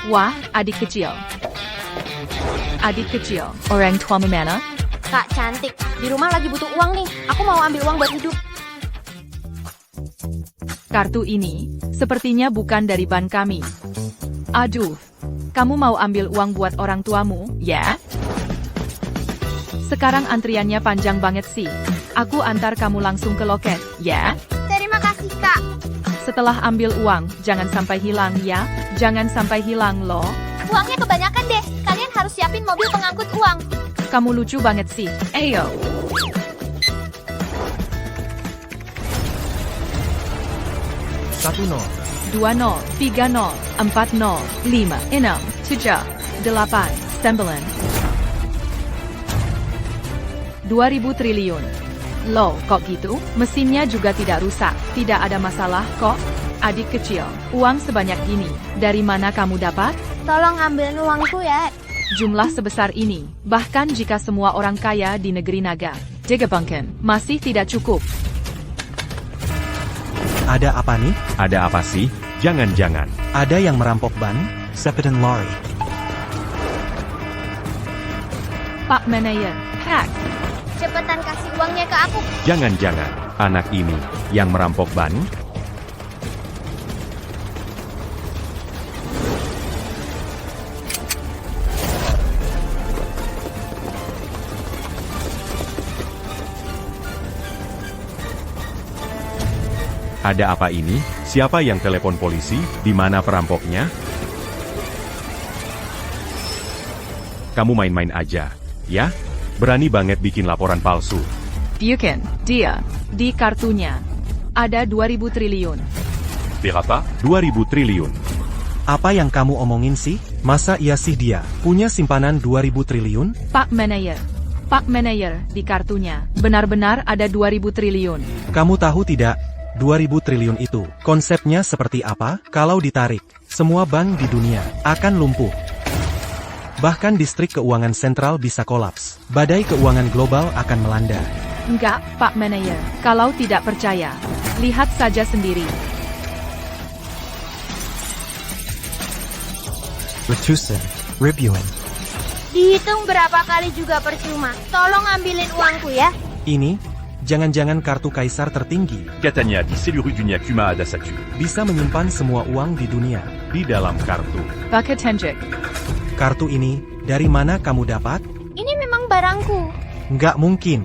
Wah, adik kecil. Adik kecil, orang tuamu mana? Kak cantik, di rumah lagi butuh uang nih. Aku mau ambil uang buat hidup. Kartu ini, sepertinya bukan dari bank kami. Aduh, kamu mau ambil uang buat orang tuamu, ya? Sekarang antriannya panjang banget sih. Aku antar kamu langsung ke loket, ya? Terima kasih, Kak. Setelah ambil uang, jangan sampai hilang ya. Jangan sampai hilang loh. Uangnya kebanyakan deh. Kalian harus siapin mobil pengangkut uang. Kamu lucu banget sih. Ayo. 10, 20, 30, 40, 5, 6, 7, 8, 9. 2000 triliun. Loh, kok gitu? Mesinnya juga tidak rusak. Tidak ada masalah kok. Adik kecil, uang sebanyak ini, dari mana kamu dapat? Tolong ambilin uangku ya. Jumlah sebesar ini, bahkan jika semua orang kaya di negeri naga, digabungkan, masih tidak cukup. ada apa nih? Ada apa sih? Jangan-jangan. Ada yang merampok ban? Sepedan lori. Pak Manayer, hack. Cepetan kasih uangnya ke aku. Jangan-jangan anak ini yang merampok ban? Ada apa ini? Siapa yang telepon polisi? Di mana perampoknya? Kamu main-main aja, ya? Berani banget bikin laporan palsu. Bukan, dia, di kartunya, ada 2000 triliun. Berapa? 2000 triliun. Apa yang kamu omongin sih? Masa iya sih dia punya simpanan 2000 triliun? Pak Manayer, di kartunya, benar-benar ada 2000 triliun. Kamu tahu tidak? 2000 triliun itu, konsepnya seperti apa? Kalau ditarik, semua bank di dunia akan lumpuh. Bahkan distrik keuangan sentral bisa kolaps. Badai keuangan global akan melanda. Enggak, Pak Manayer, kalau tidak percaya, lihat saja sendiri. Ratusan, ribuan. Dihitung berapa kali juga percuma. Tolong ambilin uangku ya. Ini, jangan-jangan kartu kaisar tertinggi. Katanya di seluruh dunia cuma ada satu. Bisa menyimpan semua uang di dunia. Di dalam kartu. Pak Tenjik, Kartu ini, dari mana kamu dapat? Ini memang barangku. Nggak mungkin.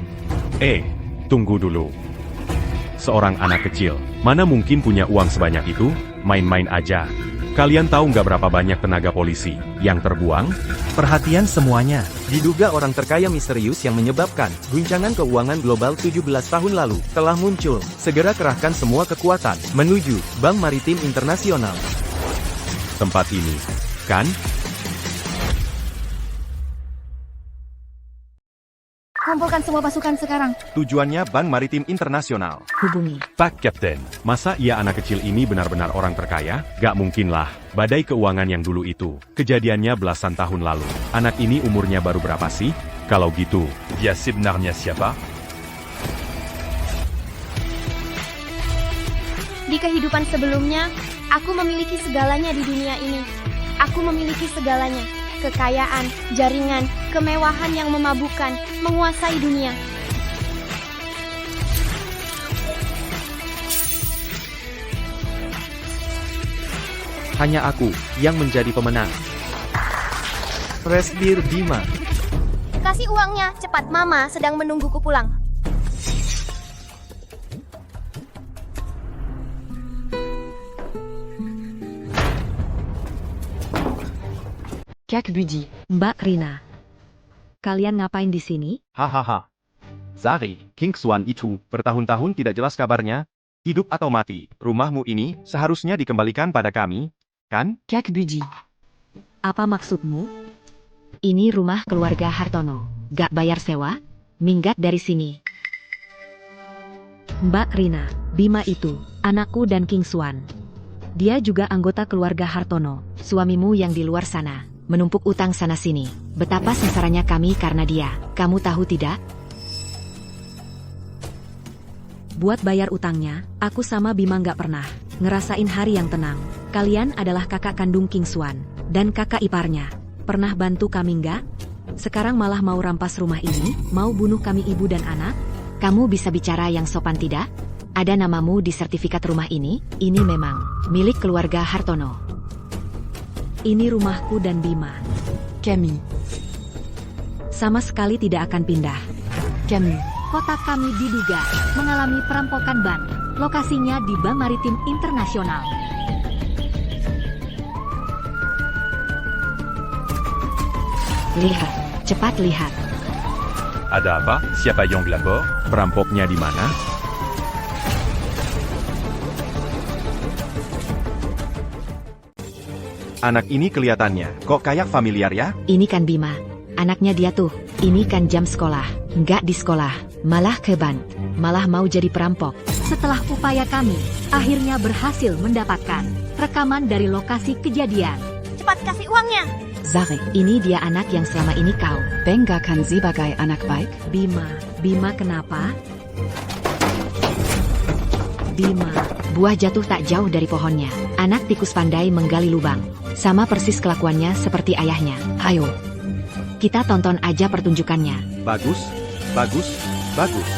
Tunggu dulu. Seorang anak kecil, mana mungkin punya uang sebanyak itu? Main-main aja. Kalian tahu nggak berapa banyak tenaga polisi yang terbuang? Perhatian semuanya. Diduga orang terkaya misterius yang menyebabkan guncangan keuangan global 17 tahun lalu telah muncul. Segera kerahkan semua kekuatan menuju Bank Maritim Internasional. Tempat ini, kan? Kumpulkan semua pasukan sekarang. Tujuannya Bank Maritim Internasional. Hubungi. Pak Kapten, masa iya anak kecil ini benar-benar orang terkaya? Gak mungkin lah. Badai keuangan yang dulu itu, kejadiannya belasan tahun lalu. Anak ini umurnya baru berapa sih? Kalau gitu, dia sebenarnya siapa? Di kehidupan sebelumnya, aku memiliki segalanya di dunia ini. Aku memiliki segalanya. Kekayaan, jaringan, kemewahan yang memabukkan, menguasai dunia. Hanya aku yang menjadi pemenang. Resbir Bima. Kasih uangnya, cepat Mama sedang menungguku pulang. Kak Budi, Mbak Rina. Kalian ngapain di sini? Hahaha. Zari, King Swan itu, bertahun-tahun tidak jelas kabarnya. Hidup atau mati, rumahmu ini seharusnya dikembalikan pada kami, kan? Kak Budi. Apa maksudmu? Ini rumah keluarga Hartono. Gak bayar sewa? Minggat dari sini. Mbak Rina, Bima itu, anakku dan King Swan. Dia juga anggota keluarga Hartono, suamimu yang di luar sana. Menumpuk utang sana-sini. Betapa sengsaranya kami karena dia. Kamu tahu tidak? Buat bayar utangnya, aku sama Bima nggak pernah ngerasain hari yang tenang. Kalian adalah kakak kandung King Swan. Dan kakak iparnya. Pernah bantu kami nggak? Sekarang malah mau rampas rumah ini, mau bunuh kami ibu dan anak? Kamu bisa bicara yang sopan tidak? Ada namamu di sertifikat rumah ini? Ini memang Milik keluarga Hartono. ini rumahku dan Bima. Kami. Sama sekali tidak akan pindah. Kami. Kota kami diduga mengalami perampokan ban. Lokasinya di Bank Maritim Internasional. Lihat, cepat lihat. Ada apa? Siapa yang lapor? Perampoknya di mana? Anak ini kelihatannya, kok kayak familiar ya? Ini kan Bima. Anaknya dia tuh. Ini kan jam sekolah. Nggak di sekolah. Malah ke ban. Malah mau jadi perampok. Setelah upaya kami, akhirnya berhasil mendapatkan rekaman dari lokasi kejadian. Cepat kasih uangnya. Zari. Ini dia anak yang selama ini kau. Banggakan sebagai anak baik. Bima kenapa? Bima. Buah jatuh tak jauh dari pohonnya. Anak tikus pandai menggali lubang. Sama persis kelakuannya seperti ayahnya. Ayo. Kita tonton aja pertunjukannya. Bagus, bagus, bagus.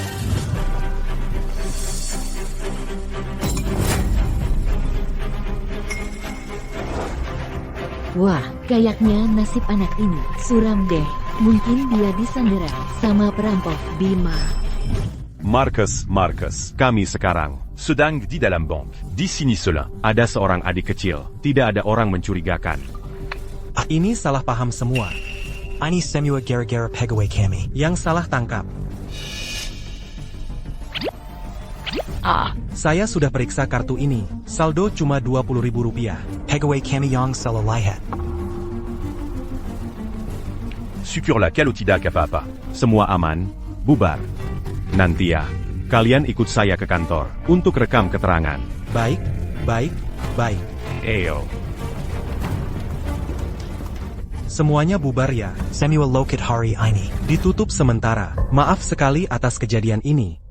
Wah, kayaknya nasib anak ini suram deh. Mungkin dia disandera sama perampok. Bima. Marcus, kami sekarang sedang di dalam bank. Di sini Sola. Ada seorang adik kecil. Tidak ada orang mencurigakan. Ini salah paham semua. Ini semua gara-gara pegawai kami. Yang salah tangkap. Saya sudah periksa kartu ini. Saldo cuma Rp20.000. Pegawai kami yang salah lihat. Syukurlah kalau tidak apa-apa. Semua aman, bubar. Nanti ya, kalian ikut saya ke kantor untuk rekam keterangan. Baik, baik, baik. Eyo. Semuanya bubar ya. Semua loket hari ini. Ditutup sementara. Maaf sekali atas kejadian ini.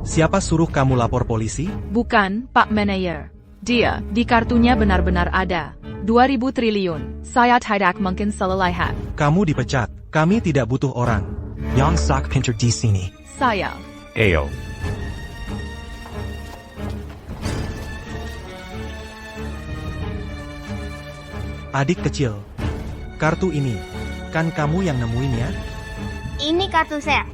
Siapa suruh kamu lapor polisi? Bukan, Pak Manager. Dia, di kartunya benar-benar ada. 2.000 triliun. Saya tidak mungkin salah lihat. Kamu dipecat. Kami tidak butuh orang. Yang sak pinter di sini. Saya. Eyo. Adik kecil. Kartu ini. Kan kamu yang nemuin ya? Ini kartu saya.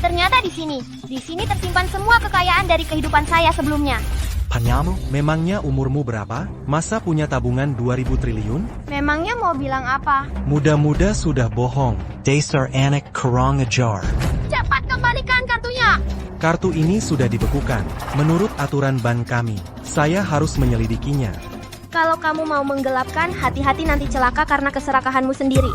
Ternyata di sini. Di sini tersimpan semua kekayaan dari kehidupan saya sebelumnya. Panyamu? Memangnya umurmu berapa? Masa punya tabungan 2.000 triliun? Memangnya mau bilang apa? Muda-muda sudah bohong. Dasar anak kurang ajar. Cepat kembalikan kartunya. Kartu ini sudah dibekukan. Menurut aturan bank kami, saya harus menyelidikinya. Kalau kamu mau menggelapkan, hati-hati nanti celaka karena keserakahanmu sendiri.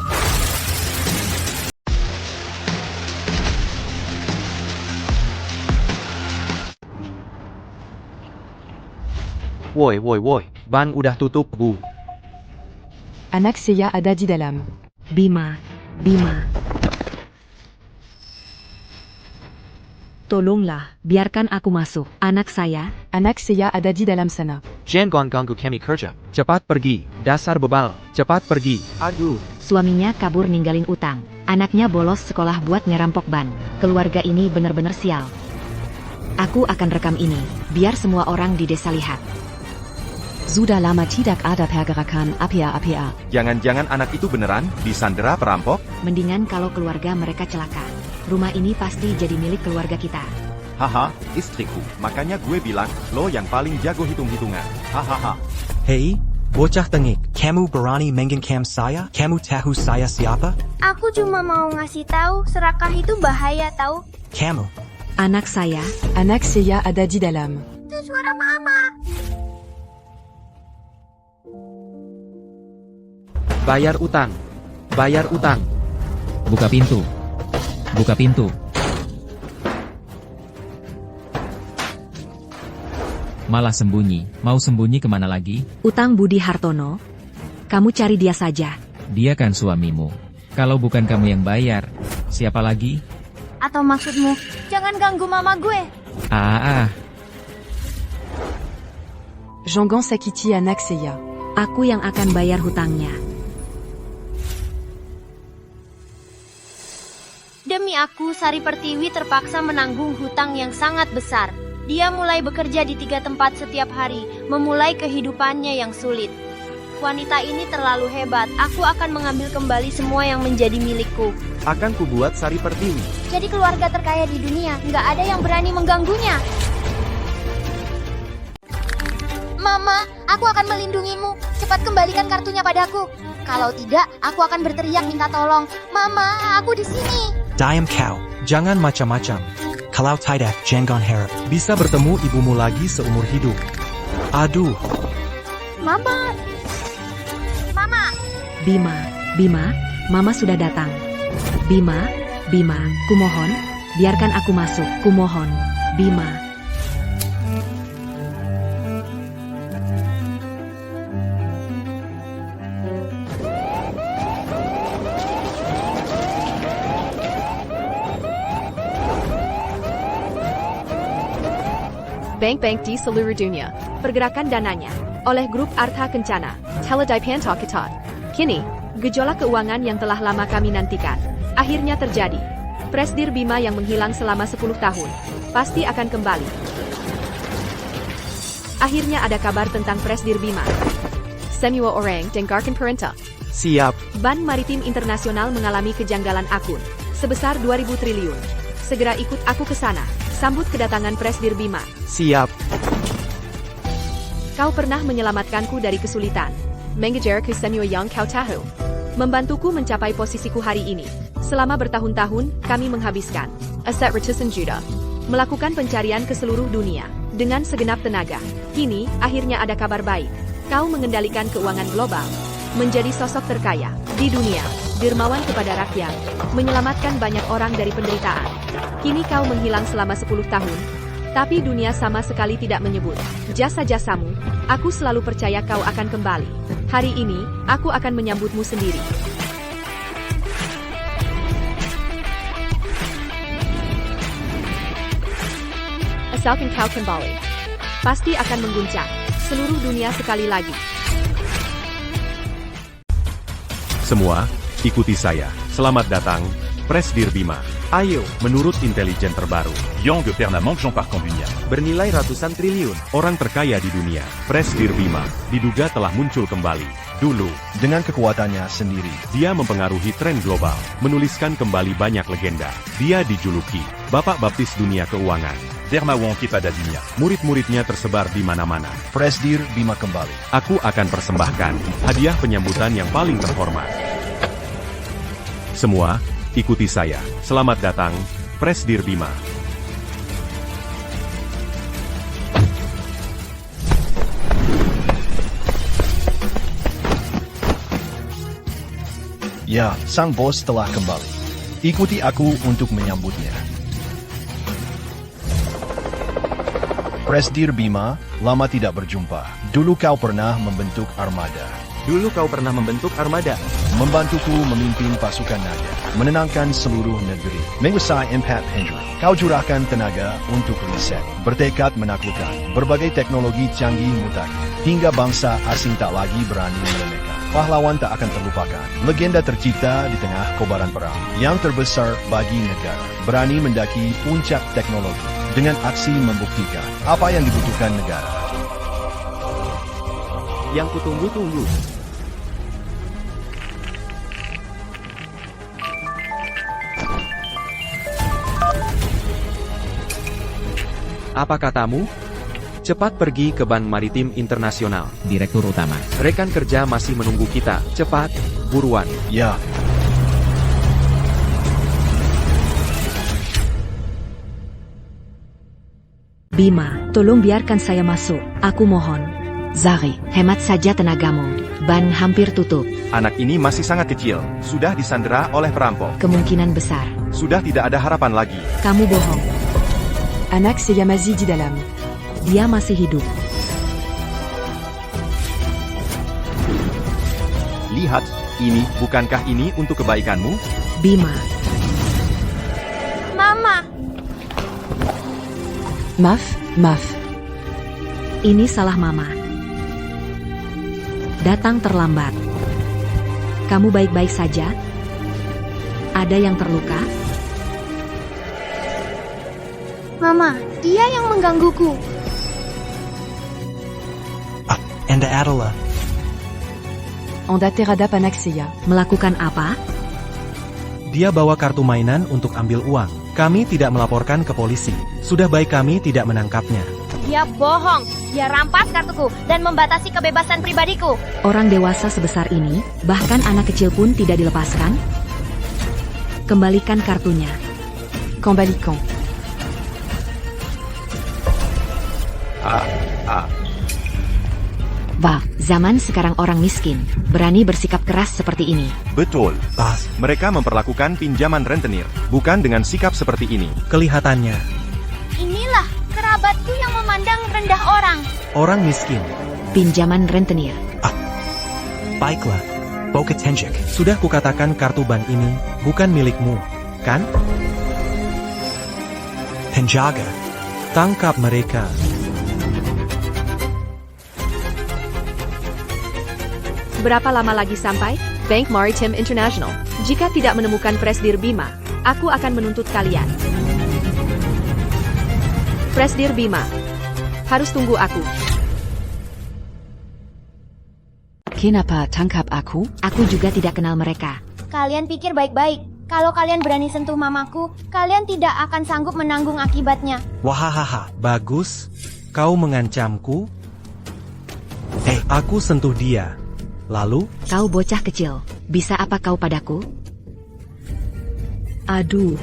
Woi, ban udah tutup, Bu. Anak saya ada di dalam. Bima. Tolonglah, biarkan aku masuk. Anak saya. Anak saya ada di dalam sana. Jangan ganggu kami kerja. Cepat pergi, dasar bebal. Cepat pergi. Aduh. Suaminya kabur ninggalin utang. Anaknya bolos sekolah buat ngerampok ban. Keluarga ini benar-benar sial. Aku akan rekam ini, biar semua orang di desa lihat. Sudah lama tidak ada pergerakan APA. Jangan-jangan anak itu beneran disandera perampok? Mendingan kalau keluarga mereka celaka. Rumah ini pasti jadi milik keluarga kita. Haha, istriku. Makanya gue bilang, lo yang paling jago hitung-hitungan. Hahaha. Hei, bocah tengik. Kamu berani mengencam saya? Kamu tahu saya siapa? Aku cuma mau ngasih tahu serakah itu bahaya tahu. Kamu. Anak saya. Anak saya ada di dalam. Itu suara mama. Bayar utang. Buka pintu. Malah sembunyi. Mau sembunyi kemana lagi? Utang Budi Hartono. Kamu cari dia saja. Dia kan suamimu. Kalau bukan kamu yang bayar, siapa lagi? Atau maksudmu, jangan ganggu mama gue? Jangan sakiti anak saya. Aku yang akan bayar hutangnya. Demi aku, Sari Pertiwi terpaksa menanggung hutang yang sangat besar. Dia mulai bekerja di 3 tempat setiap hari, memulai kehidupannya yang sulit. Wanita ini terlalu hebat, aku akan mengambil kembali semua yang menjadi milikku. Akan kubuat Sari Pertiwi. Jadi keluarga terkaya di dunia, nggak ada yang berani mengganggunya. Mama, aku akan melindungimu. Cepat kembalikan kartunya padaku. Kalau tidak, aku akan berteriak minta tolong. Mama, aku di sini. Diam kau. Jangan macam-macam. Kalau tidak, jangan harap. Bisa bertemu ibumu lagi seumur hidup. Aduh, Mama. Mama. Bima, Mama sudah datang. Bima, kumohon, biarkan aku masuk, kumohon. Bima. Bank-bank di seluruh dunia. Pergerakan dananya oleh grup Artha Kencana, Teledipanta Ketat. Kini, gejolak keuangan yang telah lama kami nantikan akhirnya terjadi. Presdir Bima yang menghilang selama 10 tahun pasti akan kembali. Akhirnya ada kabar tentang Presdir Bima. Semua orang dengarkan perintah. Siap. Ban Maritim Internasional mengalami kejanggalan akun sebesar 2.000 triliun. Segera ikut aku ke sana. Sambut kedatangan Presdir Bima. Siap. Kau pernah menyelamatkanku dari kesulitan. Mengejarku semua yang kau tahu. Membantuku mencapai posisiku hari ini. Selama bertahun-tahun, kami menghabiskan aset ratusan juta. Melakukan pencarian ke seluruh dunia. Dengan segenap tenaga. Kini, akhirnya ada kabar baik. Kau mengendalikan keuangan global. Menjadi sosok terkaya di dunia. Dermawan kepada rakyat. Menyelamatkan banyak orang dari penderitaan. Kini kau menghilang selama 10 tahun. Tapi dunia sama sekali tidak menyebut jasa-jasamu. Aku selalu percaya kau akan kembali. Hari ini, aku akan menyambutmu sendiri. Asalkan kau kembali, pasti akan mengguncang seluruh dunia sekali lagi. Semua, ikuti saya. Selamat datang, Presdir Bima. Ayo. Menurut intelijen terbaru, Yang Permanent Jean Parc Combunia. Bernilai ratusan triliun. orang terkaya di dunia, Presdir Bima, diduga telah muncul kembali. Dulu, Dengan kekuatannya sendiri. dia mempengaruhi tren global, menuliskan kembali banyak legenda. Dia dijuluki Bapak Baptis Dunia Keuangan. Dermawan Kepada Dunia. Murid-muridnya tersebar di mana-mana. Presdir Bima kembali. Aku akan persembahkan hadiah penyambutan yang paling terhormat. Semua, ikuti saya. Selamat datang, Presdir Bima. Ya, sang bos telah kembali. Ikuti aku untuk menyambutnya. Presdir Bima, lama tidak berjumpa. Dulu kau pernah membentuk armada. Membantuku memimpin pasukan naga. Menenangkan seluruh negeri. Menguasai Impact Pendulum. Kau curahkan tenaga untuk riset. Bertekad menaklukkan berbagai teknologi canggih mutakhir. Hingga bangsa asing tak lagi berani meremehkan. Pahlawan tak akan terlupakan. Legenda tercipta di tengah kobaran perang. Yang terbesar bagi negara. Berani mendaki puncak teknologi. Dengan aksi membuktikan apa yang dibutuhkan negara. Yang kutunggu-tunggu. Apa katamu? Cepat pergi ke Bank Maritim Internasional. Direktur Utama. Rekan kerja masih menunggu kita. Cepat, buruan. Ya. Bima, tolong biarkan saya masuk. Aku mohon. Zari, hemat saja tenagamu. Ban hampir tutup. Anak ini masih sangat kecil. Sudah disandera oleh perampok. Kemungkinan besar. Sudah tidak ada harapan lagi. Kamu bohong. Anak saya masih di dalam. Dia masih hidup. Lihat, bukankah ini untuk kebaikanmu? Bima. Mama. Maaf. Ini salah Mama. Datang terlambat. Kamu baik-baik saja? Ada yang terluka? Mama, dia yang menggangguku. Anda adalah... Anda terhadap anak saya. Melakukan apa? Dia bawa kartu mainan untuk ambil uang. Kami tidak melaporkan ke polisi. Sudah baik kami tidak menangkapnya. Dia bohong. Dia rampas kartuku dan membatasi kebebasan pribadiku. Orang dewasa sebesar ini, bahkan anak kecil pun tidak dilepaskan? Kembalikan kartunya. Kembalikan. Wah, zaman sekarang orang miskin, berani bersikap keras seperti ini. Betul. Mereka memperlakukan pinjaman rentenir, bukan dengan sikap seperti ini. Kelihatannya, Inilah kerabatku yang memandang rendah orang. orang miskin. Pinjaman rentenir. Baiklah. Boka Tenjik. Sudah kukatakan kartu bank ini bukan milikmu, kan? Penjaga. Tangkap mereka. Berapa lama lagi sampai? Bank Maritim International. Jika tidak menemukan Presdir Bima, aku akan menuntut kalian. Presdir Bima. Harus tunggu aku. Kenapa tangkap aku? Aku juga tidak kenal mereka. Kalian pikir baik-baik. Kalau kalian berani sentuh mamaku, kalian tidak akan sanggup menanggung akibatnya. Wahahaha, bagus. Kau mengancamku? Aku sentuh dia. Lalu, Kau bocah kecil, bisa apa kau padaku? Aduh,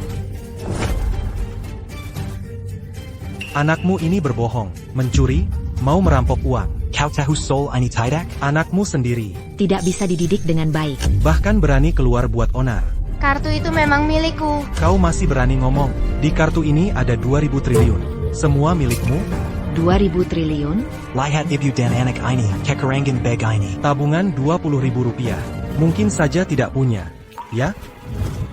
anakmu ini berbohong, mencuri, mau merampok uang. Kau tahu Sol ini tidak? Anakmu sendiri, tidak bisa dididik dengan baik. bahkan berani keluar buat onar. Kartu itu memang milikku. Kau masih berani ngomong, di kartu ini ada 2.000 triliun. Semua milikmu? 2.000 triliun? Lihat ibu dan anak ini, kekurangan beg ini. Tabungan 20.000 rupiah. Mungkin saja tidak punya, ya?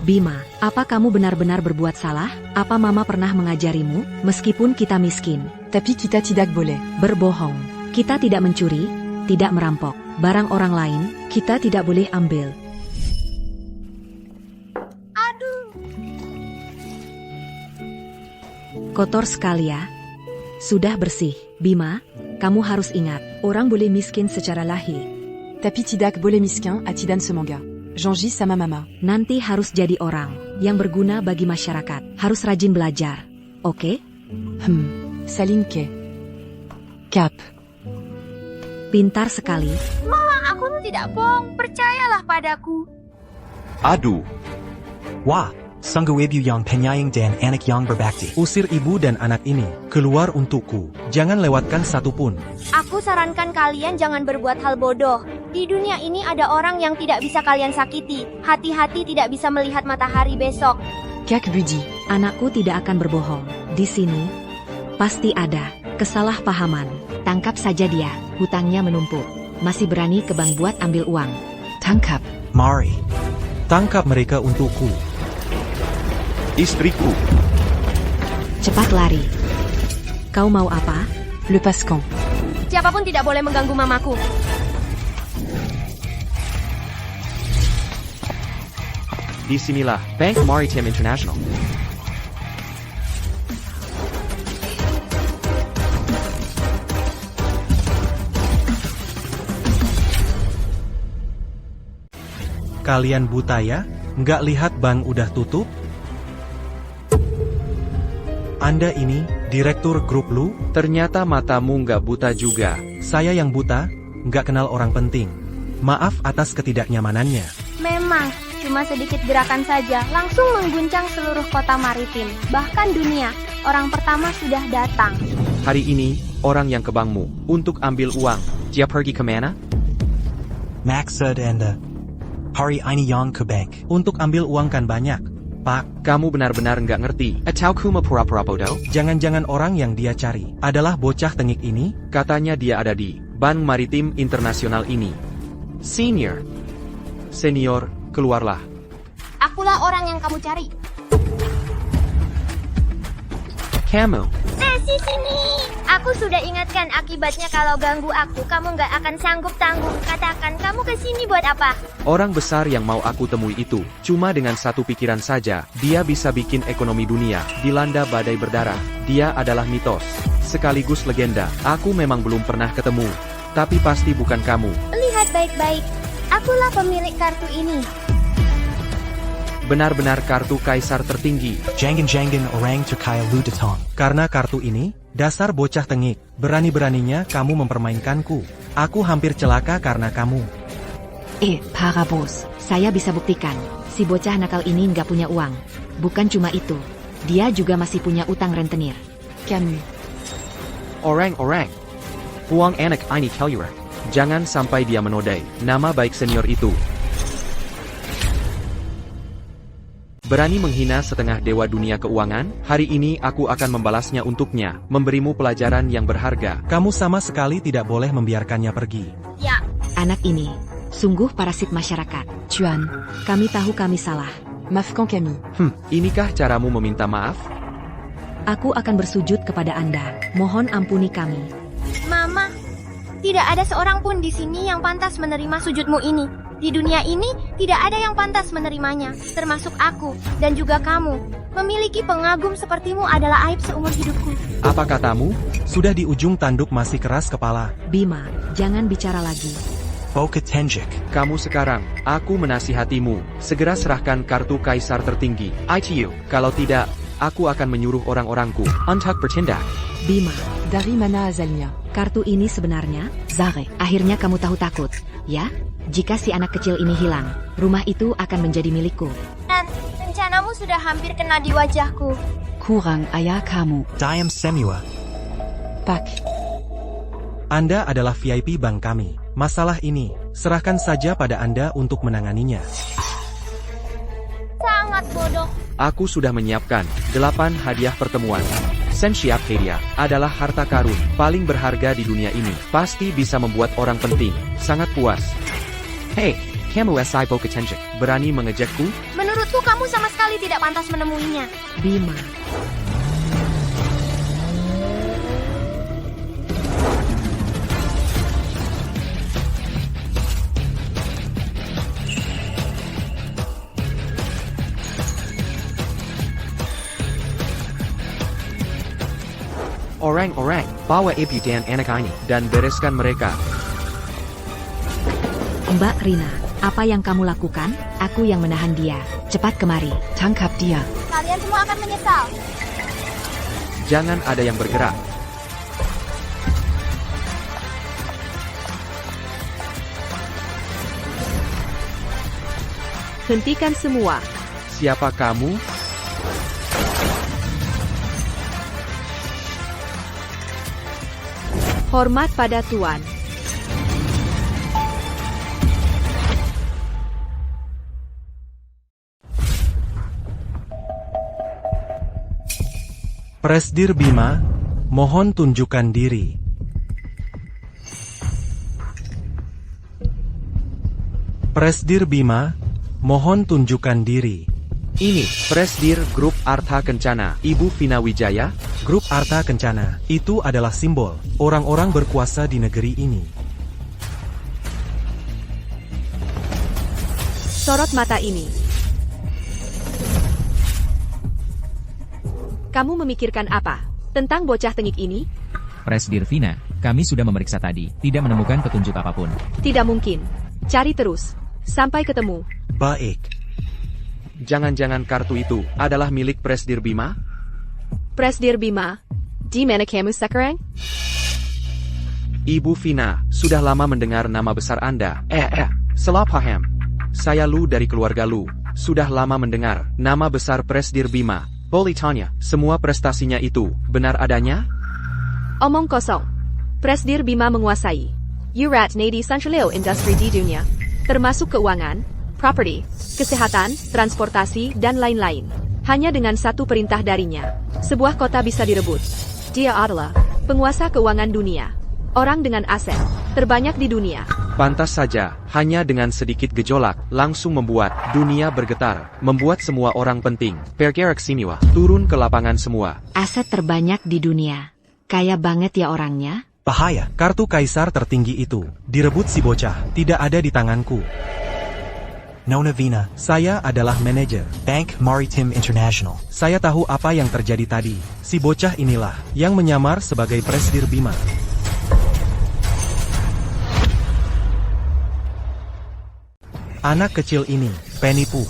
Bima, apa kamu benar-benar berbuat salah? Apa Mama pernah mengajarimu, meskipun kita miskin? Tapi kita tidak boleh. Berbohong. Kita tidak mencuri, tidak merampok. Barang orang lain, kita tidak boleh ambil. Kotor sekali ya. Sudah bersih. Bima, kamu harus ingat, orang boleh miskin secara lahir. Tapi tidak boleh miskin ati dan semoga. Janji sama mama. Nanti harus jadi orang yang berguna bagi masyarakat. Harus rajin belajar. Oke? Saling ke. Cap. Pintar sekali. Mama, aku tidak bohong. Percayalah padaku. Aduh. Wah, sungguh ibu yang penyayang dan anak yang berbakti. Usir ibu dan anak ini, keluar untukku. Jangan lewatkan satu pun. Aku sarankan kalian jangan berbuat hal bodoh. Di dunia ini ada orang yang tidak bisa kalian sakiti. Hati-hati tidak bisa melihat matahari besok. Kak Budi. Anakku tidak akan berbohong. Di sini, pasti ada kesalahpahaman. Tangkap saja dia, hutangnya menumpuk. Masih berani ke bank buat ambil uang. Tangkap. Mari. Tangkap mereka untukku. Istriku. Cepat lari. Kau mau apa? Lepaskan. Siapapun tidak boleh mengganggu mamaku. Disinilah Bank Maritim International. Kalian buta ya? Nggak lihat bank udah tutup? Anda ini, direktur grup Lu? Ternyata matamu nggak buta juga. Saya yang buta, nggak kenal orang penting. Maaf atas ketidaknyamanannya. Memang, cuma sedikit gerakan saja langsung mengguncang seluruh kota maritim, bahkan dunia. Orang pertama sudah datang. Hari ini, orang yang ke bankmu untuk ambil uang. Dia pergi kemana? Maksud Anda. Hari ini yang ke bank. Untuk ambil uang kan banyak, Pak. Kamu benar-benar nggak ngerti. Atau kuma pura-pura bodoh? Jangan-jangan orang yang dia cari adalah bocah tengik ini? Katanya dia ada di Bank Maritim Internasional ini. Senior, keluarlah. Akulah orang yang kamu cari. Kamu. Si sini. Aku sudah ingatkan akibatnya kalau ganggu aku, kamu nggak akan sanggup tanggung. Katakan kamu kesini buat apa? Orang besar yang mau aku temui itu, cuma dengan satu pikiran saja, dia bisa bikin ekonomi dunia dilanda badai berdarah. Dia adalah mitos, sekaligus legenda. Aku memang belum pernah ketemu, tapi pasti bukan kamu. Lihat baik-baik. Akulah pemilik kartu ini. Benar-benar kartu kaisar tertinggi. Jangan orang Turkaya Lu Datang. Karena kartu ini, dasar bocah tengik, berani-beraninya kamu mempermainkanku. Aku hampir celaka karena kamu. Para bos, saya bisa buktikan, si bocah nakal ini nggak punya uang. Bukan cuma itu, dia juga masih punya utang rentenir. Camus. Orang-orang. Huang anak ini Kelura. Jangan sampai dia menodai nama baik senior itu. Berani menghina setengah dewa dunia keuangan? Hari ini aku akan membalasnya untuknya, memberimu pelajaran yang berharga. Kamu sama sekali tidak boleh membiarkannya pergi. Ya. Anak ini, sungguh parasit masyarakat. Tuan. Kami tahu kami salah. Maafkan kami. Inikah caramu meminta maaf? Aku akan bersujud kepada Anda. Mohon ampuni kami. Mama, tidak ada seorang pun di sini yang pantas menerima sujudmu ini. Di dunia ini, tidak ada yang pantas menerimanya, termasuk aku, dan juga kamu. Memiliki pengagum sepertimu adalah aib seumur hidupku. Apa katamu? Sudah di ujung tanduk masih keras kepala. Bima, jangan bicara lagi. Boka Tenjik. Kamu sekarang, aku menasihatimu, segera serahkan kartu kaisar tertinggi, ITU. Kalau tidak, aku akan menyuruh orang-orangku untuk bertindak. Bima, Dari mana asalnya? kartu ini sebenarnya, Zare. Akhirnya kamu tahu takut, ya? Jika si anak kecil ini hilang, rumah itu akan menjadi milikku. Dan rencanamu sudah hampir kena di wajahku. Kurang ayah kamu. Diam Semua. Pak. Anda adalah VIP bank kami. Masalah ini, serahkan saja pada Anda untuk menanganinya. Sangat bodoh. Aku sudah menyiapkan 8 hadiah pertemuan. Sensiap Heria adalah harta karun paling berharga di dunia ini. Pasti bisa membuat orang penting sangat puas. Hei, kamu SI Boka Tenjik, berani mengejekku? Menurutku kamu sama sekali tidak pantas menemuinya. Bima. Orang-orang, bawa ibu dan anak ini, dan bereskan mereka. Mbak Rina, apa yang kamu lakukan? Aku yang menahan dia. Cepat kemari. Tangkap dia. Kalian semua akan menyesal. Jangan ada yang bergerak. Hentikan semua. Siapa kamu? Hormat pada Tuan. Presdir Bima, mohon tunjukkan diri. Presdir Bima, mohon tunjukkan diri. Ini, Presdir Grup Artha Kencana, Ibu Vina Wijaya. Grup Artha Kencana, itu adalah simbol orang-orang berkuasa di negeri ini. Sorot mata ini. Kamu memikirkan apa? Tentang bocah tengik ini? Presdir Vina, kami sudah memeriksa tadi, tidak menemukan petunjuk apapun. Tidak mungkin. Cari terus. Sampai ketemu. Baik. Jangan-jangan kartu itu adalah milik Presdir Bima? Presdir Bima, di mana kamu sekarang? Ibu Vina, sudah lama mendengar nama besar Anda. Salah paham. Saya Lu dari keluarga Lu. Sudah lama mendengar nama besar Presdir Bima. Boleh tanya, semua prestasinya itu benar adanya? Omong kosong. Presdir Bima menguasai Urat Nadi Sanchilio industri di dunia, termasuk keuangan, properti, kesehatan, transportasi, dan lain-lain. Hanya dengan satu perintah darinya, sebuah kota bisa direbut. Dia adalah penguasa keuangan dunia. Orang dengan aset terbanyak di dunia. Pantas saja, hanya dengan sedikit gejolak, langsung membuat dunia bergetar, membuat semua orang penting, Pergerak Simiwa, turun ke lapangan semua. Aset terbanyak di dunia. Kaya banget ya orangnya. Bahaya, kartu kaisar tertinggi itu. Direbut si bocah, tidak ada di tanganku. Nona Vina, Saya adalah manajer. Bank Maritim International. Saya tahu apa yang terjadi tadi. Si bocah inilah yang menyamar sebagai Presdir Bima. Anak kecil ini, penipu.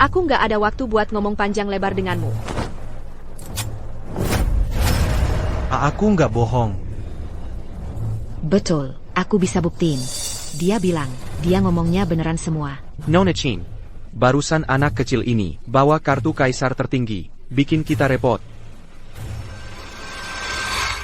Aku nggak ada waktu buat ngomong panjang lebar denganmu. Aku nggak bohong. Betul, aku bisa buktiin. Dia bilang, dia ngomongnya beneran semua. Nona Chin, barusan anak kecil ini bawa kartu kaisar tertinggi, bikin kita repot.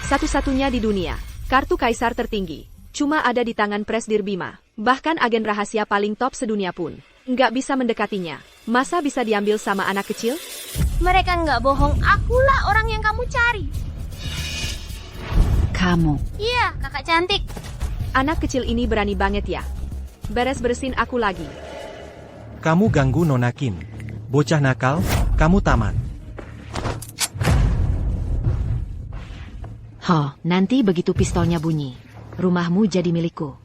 Satu-satunya di dunia, kartu kaisar tertinggi. Cuma ada di tangan Presdir Bima. Bahkan agen rahasia paling top sedunia pun nggak bisa mendekatinya. Masa bisa diambil sama anak kecil? Mereka nggak bohong, akulah orang yang kamu cari. Kamu. Iya, kakak cantik. Anak kecil ini berani banget ya. Beres-beresin aku lagi. Kamu ganggu Nona Qin. Bocah nakal, kamu tamat. Nanti begitu pistolnya bunyi, rumahmu jadi milikku.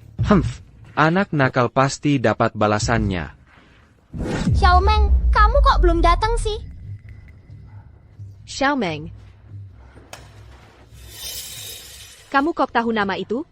Anak nakal pasti dapat balasannya. Xiaomeng, kamu kok belum datang sih? Xiaomeng. Kamu kok tahu nama itu?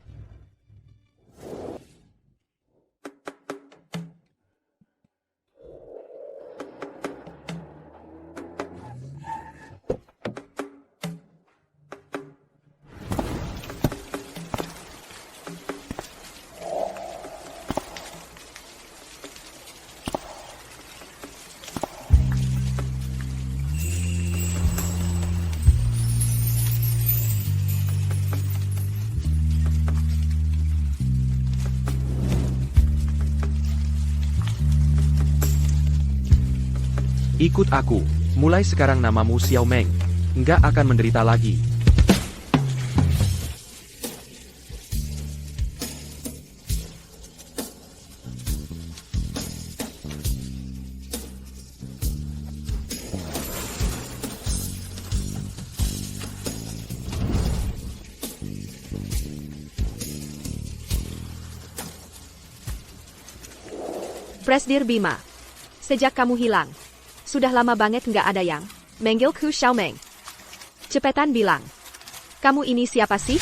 Ikut aku, mulai sekarang namamu Xiaomeng. Nggak akan menderita lagi. Presdir Bima. Sejak kamu hilang, sudah lama banget nggak ada yang manggilku Xiaomeng. Cepetan bilang. Kamu ini siapa sih?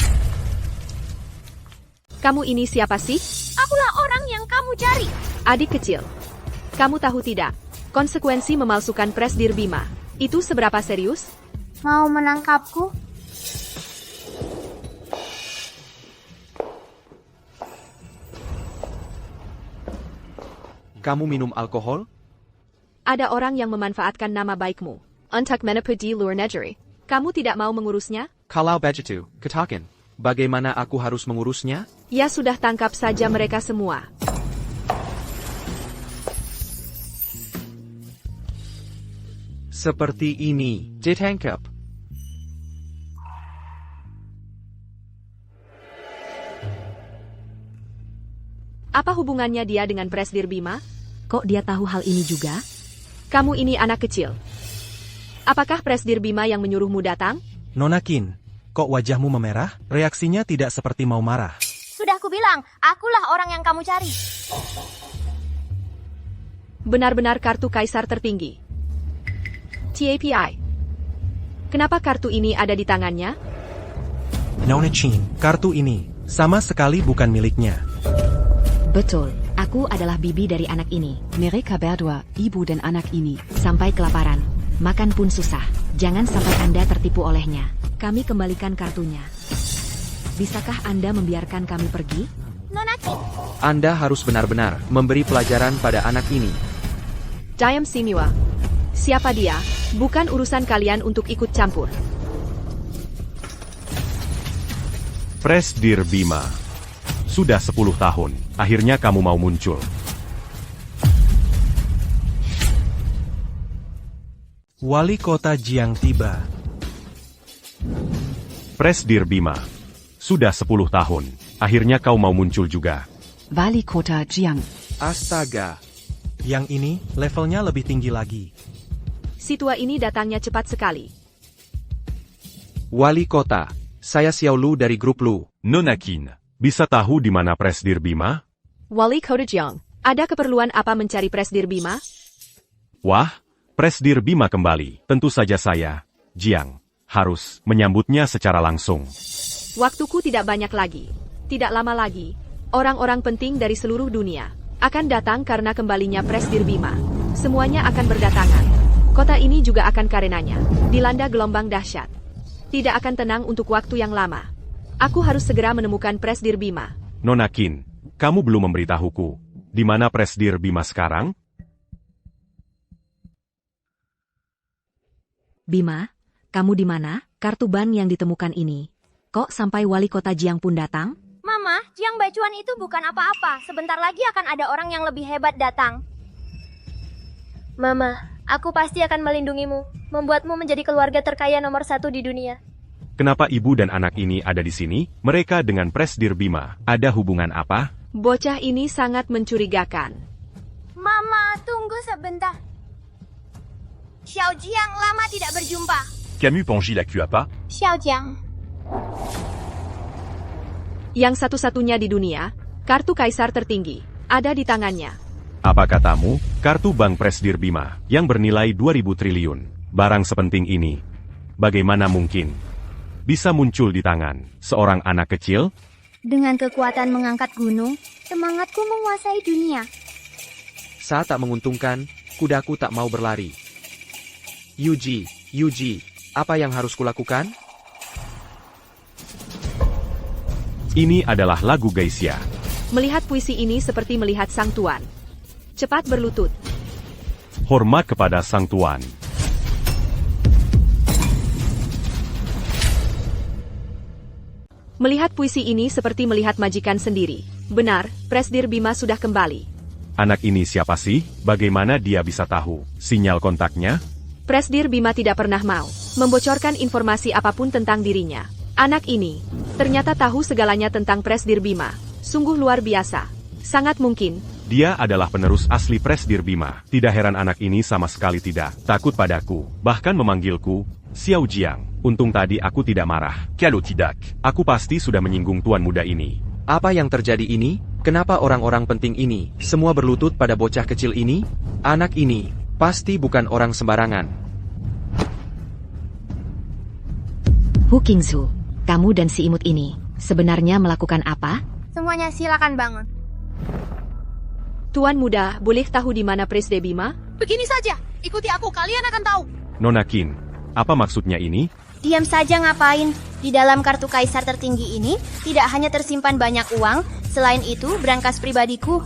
Kamu ini siapa sih? Akulah orang yang kamu cari. Adik kecil. Kamu tahu tidak? Konsekuensi memalsukan Presdir Bima. Itu seberapa serius? Mau menangkapku? Kamu minum alkohol? Ada orang yang memanfaatkan nama baikmu untuk menipu di luar negeri. Kamu tidak mau mengurusnya? Kalau begitu, katakan, bagaimana aku harus mengurusnya? Ya sudah, tangkap saja mereka semua. Seperti ini, ditangkap. Apa hubungannya dia dengan Presdir Bima? Kok dia tahu hal ini juga? Kamu ini anak kecil. Apakah Presdir Bima yang menyuruhmu datang? Nona Qin, kok wajahmu memerah? Reaksinya tidak seperti mau marah. Sudah aku bilang, akulah orang yang kamu cari. Benar-benar kartu kaisar tertinggi. TAPI. Kenapa kartu ini ada di tangannya? Nona Qin, kartu ini sama sekali bukan miliknya. Betul, aku adalah bibi dari anak ini. Mereka berdua, ibu dan anak ini. Sampai kelaparan, makan pun susah. Jangan sampai Anda tertipu olehnya. Kami kembalikan kartunya. Bisakah Anda membiarkan kami pergi? Nona Qin. Anda harus benar-benar memberi pelajaran pada anak ini. Diam Simiwa. Siapa dia? Bukan urusan kalian untuk ikut campur. Presdir Bima. Sudah 10 tahun, akhirnya kamu mau muncul. Wali kota Jiang tiba. Presdir Bima. Sudah 10 tahun, akhirnya kau mau muncul juga. Wali Kota Jiang. Astaga. Yang ini, levelnya lebih tinggi lagi. Si tua ini datangnya cepat sekali. Wali kota. Saya Xiao Lu dari grup Lu. Nona Qin, bisa tahu di mana Presdir Bima? Wali Kota Jiang, ada keperluan apa mencari Presdir Bima? Wah, Presdir Bima kembali. Tentu saja saya, Jiang, harus menyambutnya secara langsung. Waktuku tidak banyak lagi. Tidak lama lagi, orang-orang penting dari seluruh dunia akan datang karena kembalinya Presdir Bima. Semuanya akan berdatangan. Kota ini juga akan karenanya dilanda gelombang dahsyat. Tidak akan tenang untuk waktu yang lama. Aku harus segera menemukan Presdir Bima. Nona Qin, kamu belum memberitahuku. Di mana Presdir Bima sekarang? Bima, kamu di mana? Kartu ban yang ditemukan ini. Kok sampai wali kota Jiang pun datang? Mama, Jiang Bacuan itu bukan apa-apa. Sebentar lagi akan ada orang yang lebih hebat datang. Mama, aku pasti akan melindungimu, membuatmu menjadi keluarga terkaya nomor 1 di dunia. Kenapa ibu dan anak ini ada di sini? Mereka dengan Presdir Bima, ada hubungan apa? Bocah ini sangat mencurigakan. Mama, tunggu sebentar. Xiao Jiang, lama tidak berjumpa. Camus Pangy la Cuapa? Xiao Jiang. Yang satu-satunya di dunia, kartu kaisar tertinggi, ada di tangannya. Apa katamu, kartu Bank Presdir Bima, yang bernilai 2.000 triliun, barang sepenting ini, bagaimana mungkin bisa muncul di tangan seorang anak kecil? Dengan kekuatan mengangkat gunung, semangatku menguasai dunia. Saat tak menguntungkan, kudaku tak mau berlari. Yuji, apa yang harus kulakukan? Ini adalah lagu Geisha. Melihat puisi ini seperti melihat sang tuan. Cepat berlutut. Hormat kepada Sang Tuan. Melihat puisi ini seperti melihat majikan sendiri. Benar, Presdir Bima sudah kembali. Anak ini siapa sih? Bagaimana dia bisa tahu sinyal kontaknya? Presdir Bima tidak pernah mau membocorkan informasi apapun tentang dirinya. Anak ini ternyata tahu segalanya tentang Presdir Bima. Sungguh luar biasa. Sangat mungkin Dia adalah penerus asli Presdir Bima. Tidak heran anak ini sama sekali tidak takut padaku, bahkan memanggilku Xiao Jiang. Untung tadi aku tidak marah. Kalau tidak, aku pasti sudah menyinggung tuan muda ini. Apa yang terjadi ini? Kenapa orang-orang penting ini semua berlutut pada bocah kecil ini? Anak ini pasti bukan orang sembarangan. Hu Qingsu, kamu dan si imut ini sebenarnya melakukan apa? Semuanya silakan bangun. Tuan muda, boleh tahu di mana Presdir Bima? Begini saja, ikuti aku, kalian akan tahu. Nona Qin, apa maksudnya ini? Diam saja ngapain? Di dalam kartu kaisar tertinggi ini, tidak hanya tersimpan banyak uang, selain itu brankas pribadiku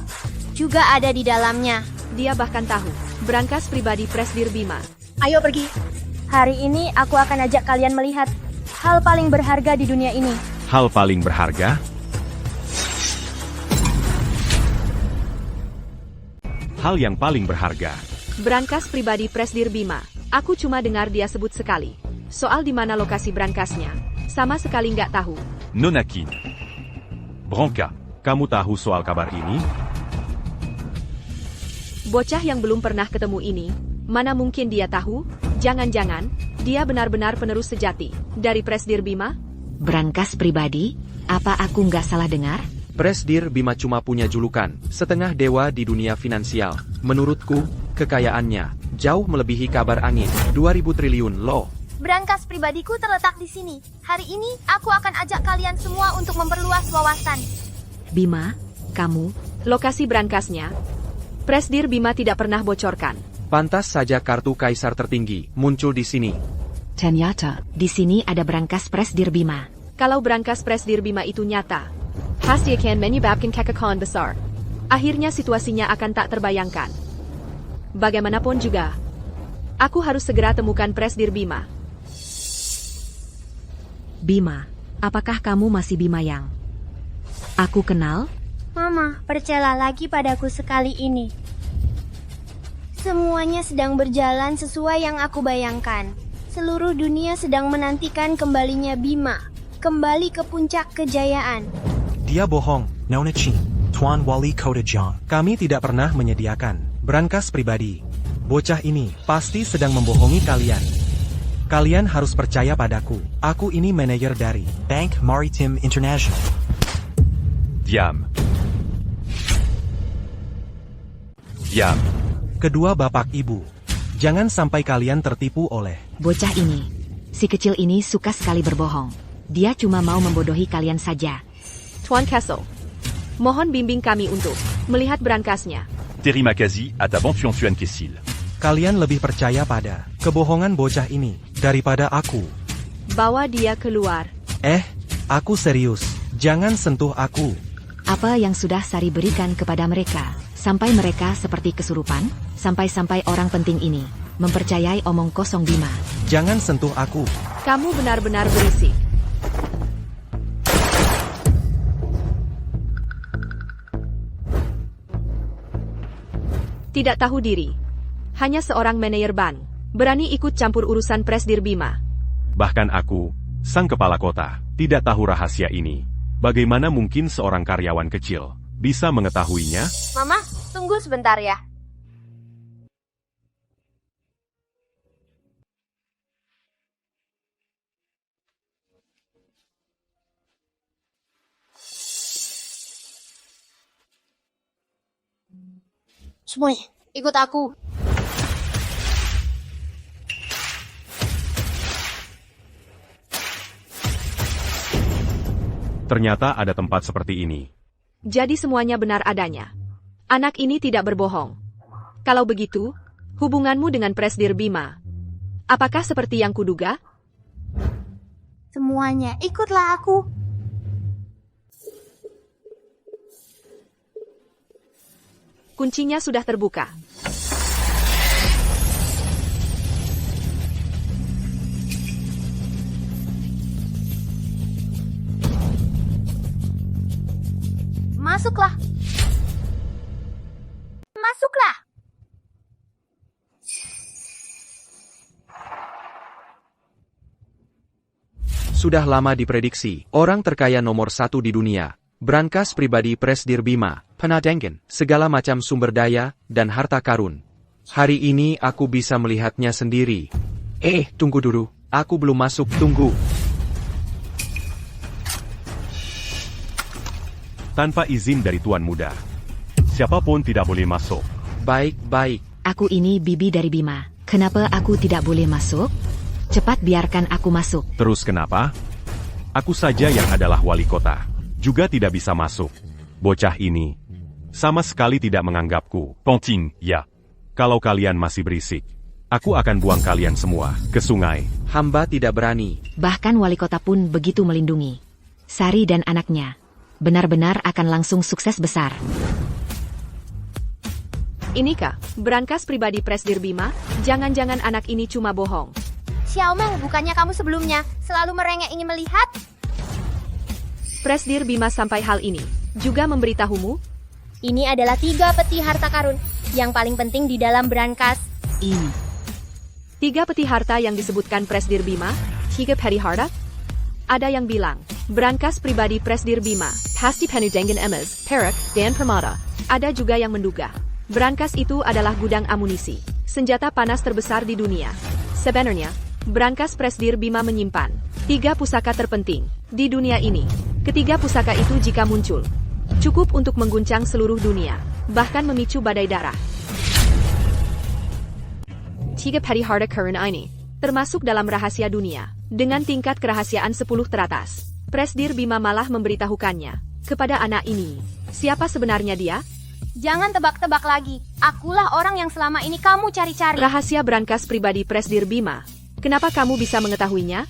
juga ada di dalamnya. Dia bahkan tahu brankas pribadi Presdir Bima. Ayo pergi. Hari ini aku akan ajak kalian melihat hal paling berharga di dunia ini. Hal paling berharga? Hal yang paling berharga. Brankas pribadi Presdir Bima. Aku cuma dengar dia sebut sekali. Soal di mana lokasi brankasnya, sama sekali nggak tahu. Nona Qin. Branka, kamu tahu soal kabar ini? Bocah yang belum pernah ketemu ini, mana mungkin dia tahu? Jangan-jangan, dia benar-benar penerus sejati dari Presdir Bima? Brankas pribadi? Apa aku nggak salah dengar? Presdir Bima cuma punya julukan setengah dewa di dunia finansial. Menurutku, kekayaannya jauh melebihi kabar angin 2.000 triliun loh. Brankas pribadiku terletak di sini. Hari ini, aku akan ajak kalian semua untuk memperluas wawasan. Bima, kamu, Lokasi brankasnya, Presdir Bima tidak pernah bocorkan. Pantas saja kartu kaisar tertinggi muncul di sini. ternyata di sini ada brankas Presdir Bima. Kalau brankas Presdir Bima itu nyata, pasti akan menyebabkan kekacauan besar. Akhirnya situasinya akan tak terbayangkan. Bagaimanapun juga, aku harus segera temukan Presdir Bima. Bima, apakah kamu masih Bima yang aku kenal? Mama, percayalah lagi padaku sekali ini. Semuanya sedang berjalan sesuai yang aku bayangkan. Seluruh dunia sedang menantikan kembalinya Bima, kembali ke puncak kejayaan. Dia bohong, Nona Qin. Tuan Wali Kota Jiang. Kami tidak pernah menyediakan brankas pribadi. Bocah ini pasti sedang membohongi kalian. Kalian harus percaya padaku. Aku ini manajer dari Bank Maritim International. Diam. Diam. kedua bapak ibu. Jangan sampai kalian tertipu oleh Bocah ini. Si kecil ini suka sekali berbohong. Dia cuma mau membodohi kalian saja. Tuan Castle, mohon bimbing kami untuk melihat brankasnya. Terry Makazi à ta banque Tuan Kessil. kalian lebih percaya pada kebohongan bocah ini daripada aku. Bawa dia keluar. Aku serius. Jangan sentuh aku. Apa yang sudah Sari berikan kepada mereka, sampai mereka seperti kesurupan, sampai-sampai orang penting ini mempercayai omong kosong Bima. Jangan sentuh aku. Kamu benar-benar berisik. Tidak tahu diri. Hanya seorang manajer bank. Berani ikut campur urusan Presdir Bima. Bahkan aku, sang kepala kota, tidak tahu rahasia ini. Bagaimana mungkin seorang karyawan kecil bisa mengetahuinya? Mama, tunggu sebentar ya. Semuanya, ikut aku. Ternyata ada tempat seperti ini. Jadi semuanya benar adanya. Anak ini tidak berbohong. Kalau begitu, hubunganmu dengan Presdir Bima, apakah seperti yang kuduga? Semuanya, ikutlah aku. Kuncinya sudah terbuka. Masuklah. Masuklah. Sudah lama diprediksi, orang terkaya nomor 1 di dunia, brankas pribadi Presdir Bima, Penadengen, segala macam sumber daya, dan harta karun. Hari ini aku bisa melihatnya sendiri. Tunggu dulu, aku belum masuk, tunggu. Tanpa izin dari Tuan Muda, siapapun tidak boleh masuk. Baik. Aku ini bibi dari Bima. Kenapa aku tidak boleh masuk? Cepat biarkan aku masuk. Terus kenapa? Aku saja yang adalah wali kota, juga tidak bisa masuk. Bocah ini sama sekali tidak menganggapku penting, ya. Kalau kalian masih berisik, aku akan buang kalian semua ke sungai. Hamba tidak berani. Bahkan wali kota pun begitu melindungi Sari dan anaknya. Benar-benar akan langsung sukses besar. Inikah brankas pribadi Presdir Bima? Jangan-jangan anak ini cuma bohong. Xiaomeng, bukannya kamu sebelumnya selalu merengek ingin melihat? Presdir Bima sampai hal ini juga memberitahumu? Ini adalah 3 peti harta karun yang paling penting di dalam brankas ini. 3 peti harta yang disebutkan Presdir Bima? 3 peti harta? Ada yang bilang, brankas pribadi Presdir Bima, pasti Penadengen Emas, perak, dan permata. Ada juga yang menduga, brankas itu adalah gudang amunisi, senjata panas terbesar di dunia. Sebenarnya, brankas Presdir Bima menyimpan 3 pusaka terpenting di dunia ini. Ketiga pusaka itu jika muncul, cukup untuk mengguncang seluruh dunia, bahkan memicu badai darah. 3 peti harta karun ini termasuk dalam rahasia dunia, dengan tingkat kerahasiaan 10 teratas. Presdir Bima malah memberitahukannya kepada anak ini. Siapa sebenarnya dia? Jangan tebak-tebak lagi. Akulah orang yang selama ini kamu cari-cari. Rahasia brankas pribadi Presdir Bima. Kenapa kamu bisa mengetahuinya?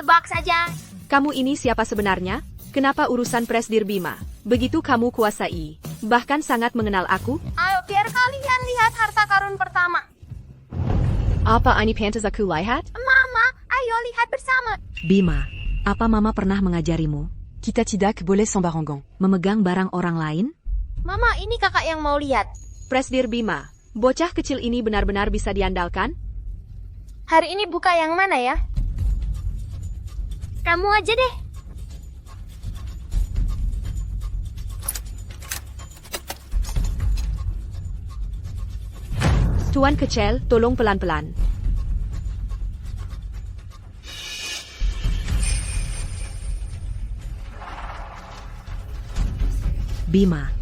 Tebak saja. Kamu ini siapa sebenarnya? Kenapa urusan Presdir Bima begitu kamu kuasai? Bahkan sangat mengenal aku? Ayo, biar kalian lihat harta karun pertama. Apa ini pantas aku lihat? Mama, ayo lihat bersama. Bima, apa mama pernah mengajarimu Kita tidak boleh sembarangan memegang barang orang lain? Mama, ini kakak yang mau lihat. Presdir Bima, bocah kecil ini benar-benar bisa diandalkan? Hari ini buka yang mana ya? Kamu aja deh. Tuan Kecil, tolong pelan-pelan. Bima.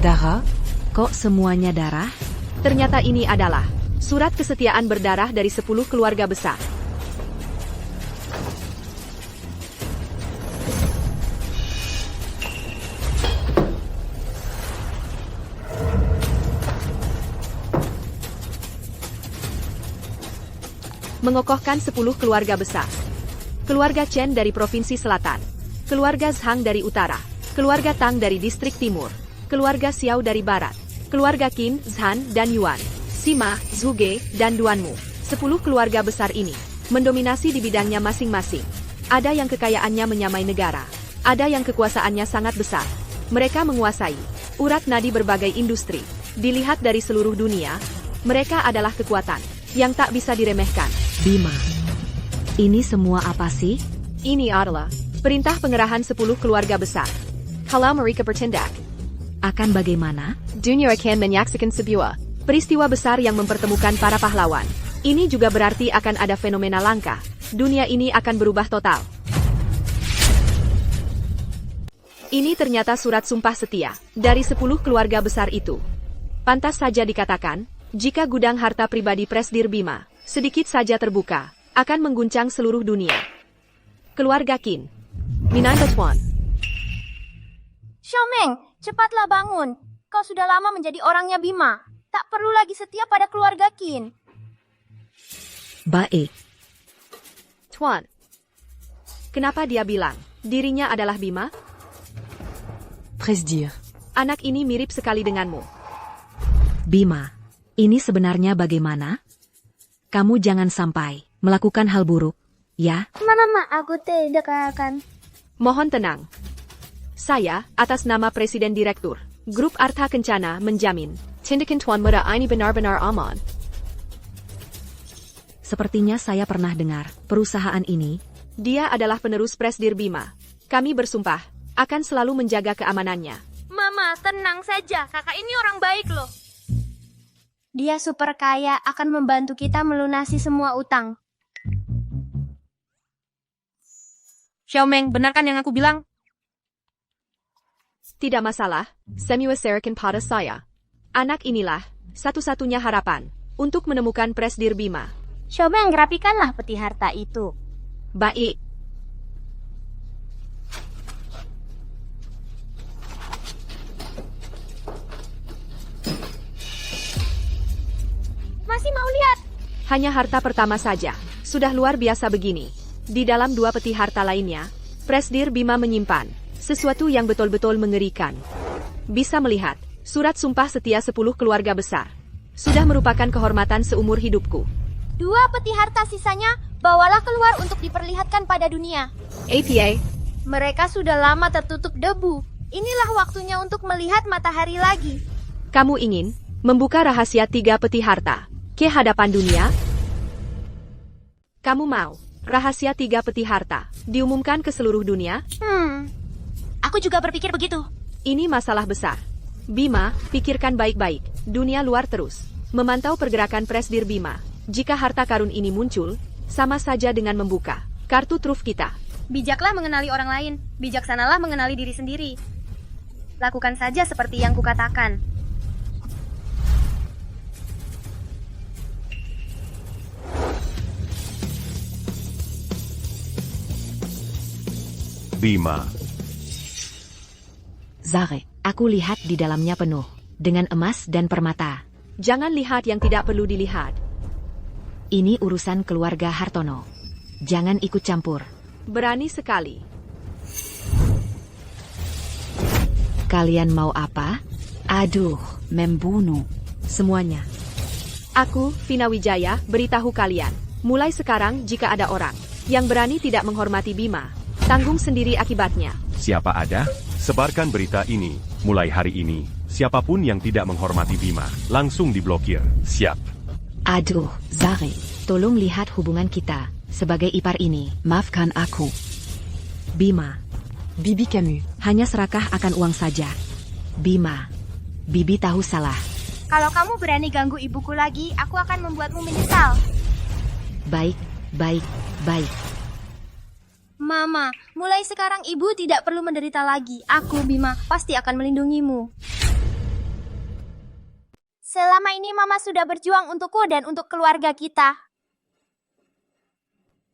Dara, Kok semuanya darah? Ternyata ini adalah surat kesetiaan berdarah dari 10 keluarga besar. Mengokohkan 10 keluarga besar. Keluarga Chen dari Provinsi Selatan. Keluarga Zhang dari Utara. Keluarga Tang dari Distrik Timur. Keluarga Xiao dari Barat. Keluarga Qin, Zhan, dan Yuan. Sima, Zhuge, dan Duanmu. 10 keluarga besar ini mendominasi di bidangnya masing-masing. Ada yang kekayaannya menyamai negara. Ada yang kekuasaannya sangat besar. Mereka menguasai urat nadi berbagai industri. Dilihat dari seluruh dunia, mereka adalah kekuatan yang tak bisa diremehkan. Bima. Ini semua apa sih? Ini adalah perintah pengerahan 10 keluarga besar. Kalau mereka bertindak, Akan bagaimana? dunia akan menyaksikan sebuah peristiwa besar yang mempertemukan para pahlawan. Ini juga berarti akan ada fenomena langka. Dunia ini akan berubah total. Ini ternyata surat sumpah setia dari 10 keluarga besar itu. Pantas saja dikatakan, jika gudang harta pribadi Presdir Bima sedikit saja terbuka, akan mengguncang seluruh dunia. Keluarga Qin. Minanda Tuan. Xiaomeng, cepatlah bangun. Kau sudah lama menjadi orangnya Bima. Tak perlu lagi setia pada keluarga Qin. Baik. Tuan. Kenapa dia bilang dirinya adalah Bima? Presdir. Anak ini mirip sekali denganmu. Bima. Ini sebenarnya bagaimana? Kamu jangan sampai melakukan hal buruk, ya? Mama, aku tidak akan. Mohon tenang. Saya, atas nama Presiden Direktur Grup Artha Kencana, menjamin tindakan Tuan Muda ini benar-benar aman. Sepertinya saya pernah dengar perusahaan ini. Dia adalah penerus Presdir Bima. Kami bersumpah akan selalu menjaga keamanannya. Mama, tenang saja. Kakak ini orang baik loh. Dia super kaya, akan membantu kita melunasi semua utang. Xiaomeng, benar kan yang aku bilang? Tidak masalah, semua serahkan pada saya. Anak inilah satu-satunya harapan untuk menemukan Presdir Bima. Xiaomeng, rapikanlah peti harta itu. Baik. Masih mau lihat? Hanya harta pertama saja. Sudah luar biasa begini. Di dalam 2 peti harta lainnya, Presdir Bima menyimpan sesuatu yang betul-betul mengerikan. Bisa melihat surat sumpah setia 10 keluarga besar. Sudah merupakan kehormatan seumur hidupku. 2 peti harta sisanya, bawalah keluar untuk diperlihatkan pada dunia. APA. Mereka sudah lama tertutup debu. Inilah waktunya untuk melihat matahari lagi. Kamu ingin membuka rahasia 3 peti harta ke hadapan dunia? Kamu mau rahasia 3 peti harta diumumkan ke seluruh dunia? Aku juga berpikir begitu. Ini masalah besar. Bima, pikirkan baik-baik. Dunia luar terus memantau pergerakan Presdir Bima. Jika harta karun ini muncul, sama saja dengan membuka kartu truf kita. Bijaklah mengenali orang lain, bijaksanalah mengenali diri sendiri. Lakukan saja seperti yang kukatakan. Bima. Zare, aku lihat di dalamnya penuh dengan emas dan permata. Jangan lihat yang tidak perlu dilihat. Ini urusan keluarga Hartono. Jangan ikut campur. Berani sekali. Kalian mau apa? Aduh, membunuh semuanya. Aku, Vina Wijaya, beritahu kalian. Mulai sekarang jika ada orang yang berani tidak menghormati Bima, tanggung sendiri akibatnya. Siapa ada? Sebarkan berita ini. Mulai hari ini, siapapun yang tidak menghormati Bima, langsung diblokir. Siap. Aduh, Zare, tolong lihat hubungan kita sebagai ipar ini. Maafkan aku. Bima. Bibi Camus. Hanya serakah akan uang saja. Bima. Bibi tahu salah. Kalau kamu berani ganggu ibuku lagi, aku akan membuatmu menyesal. Baik, baik, baik. Mama, mulai sekarang ibu tidak perlu menderita lagi. Aku, Bima, pasti akan melindungimu. Selama ini Mama sudah berjuang untukku dan untuk keluarga kita.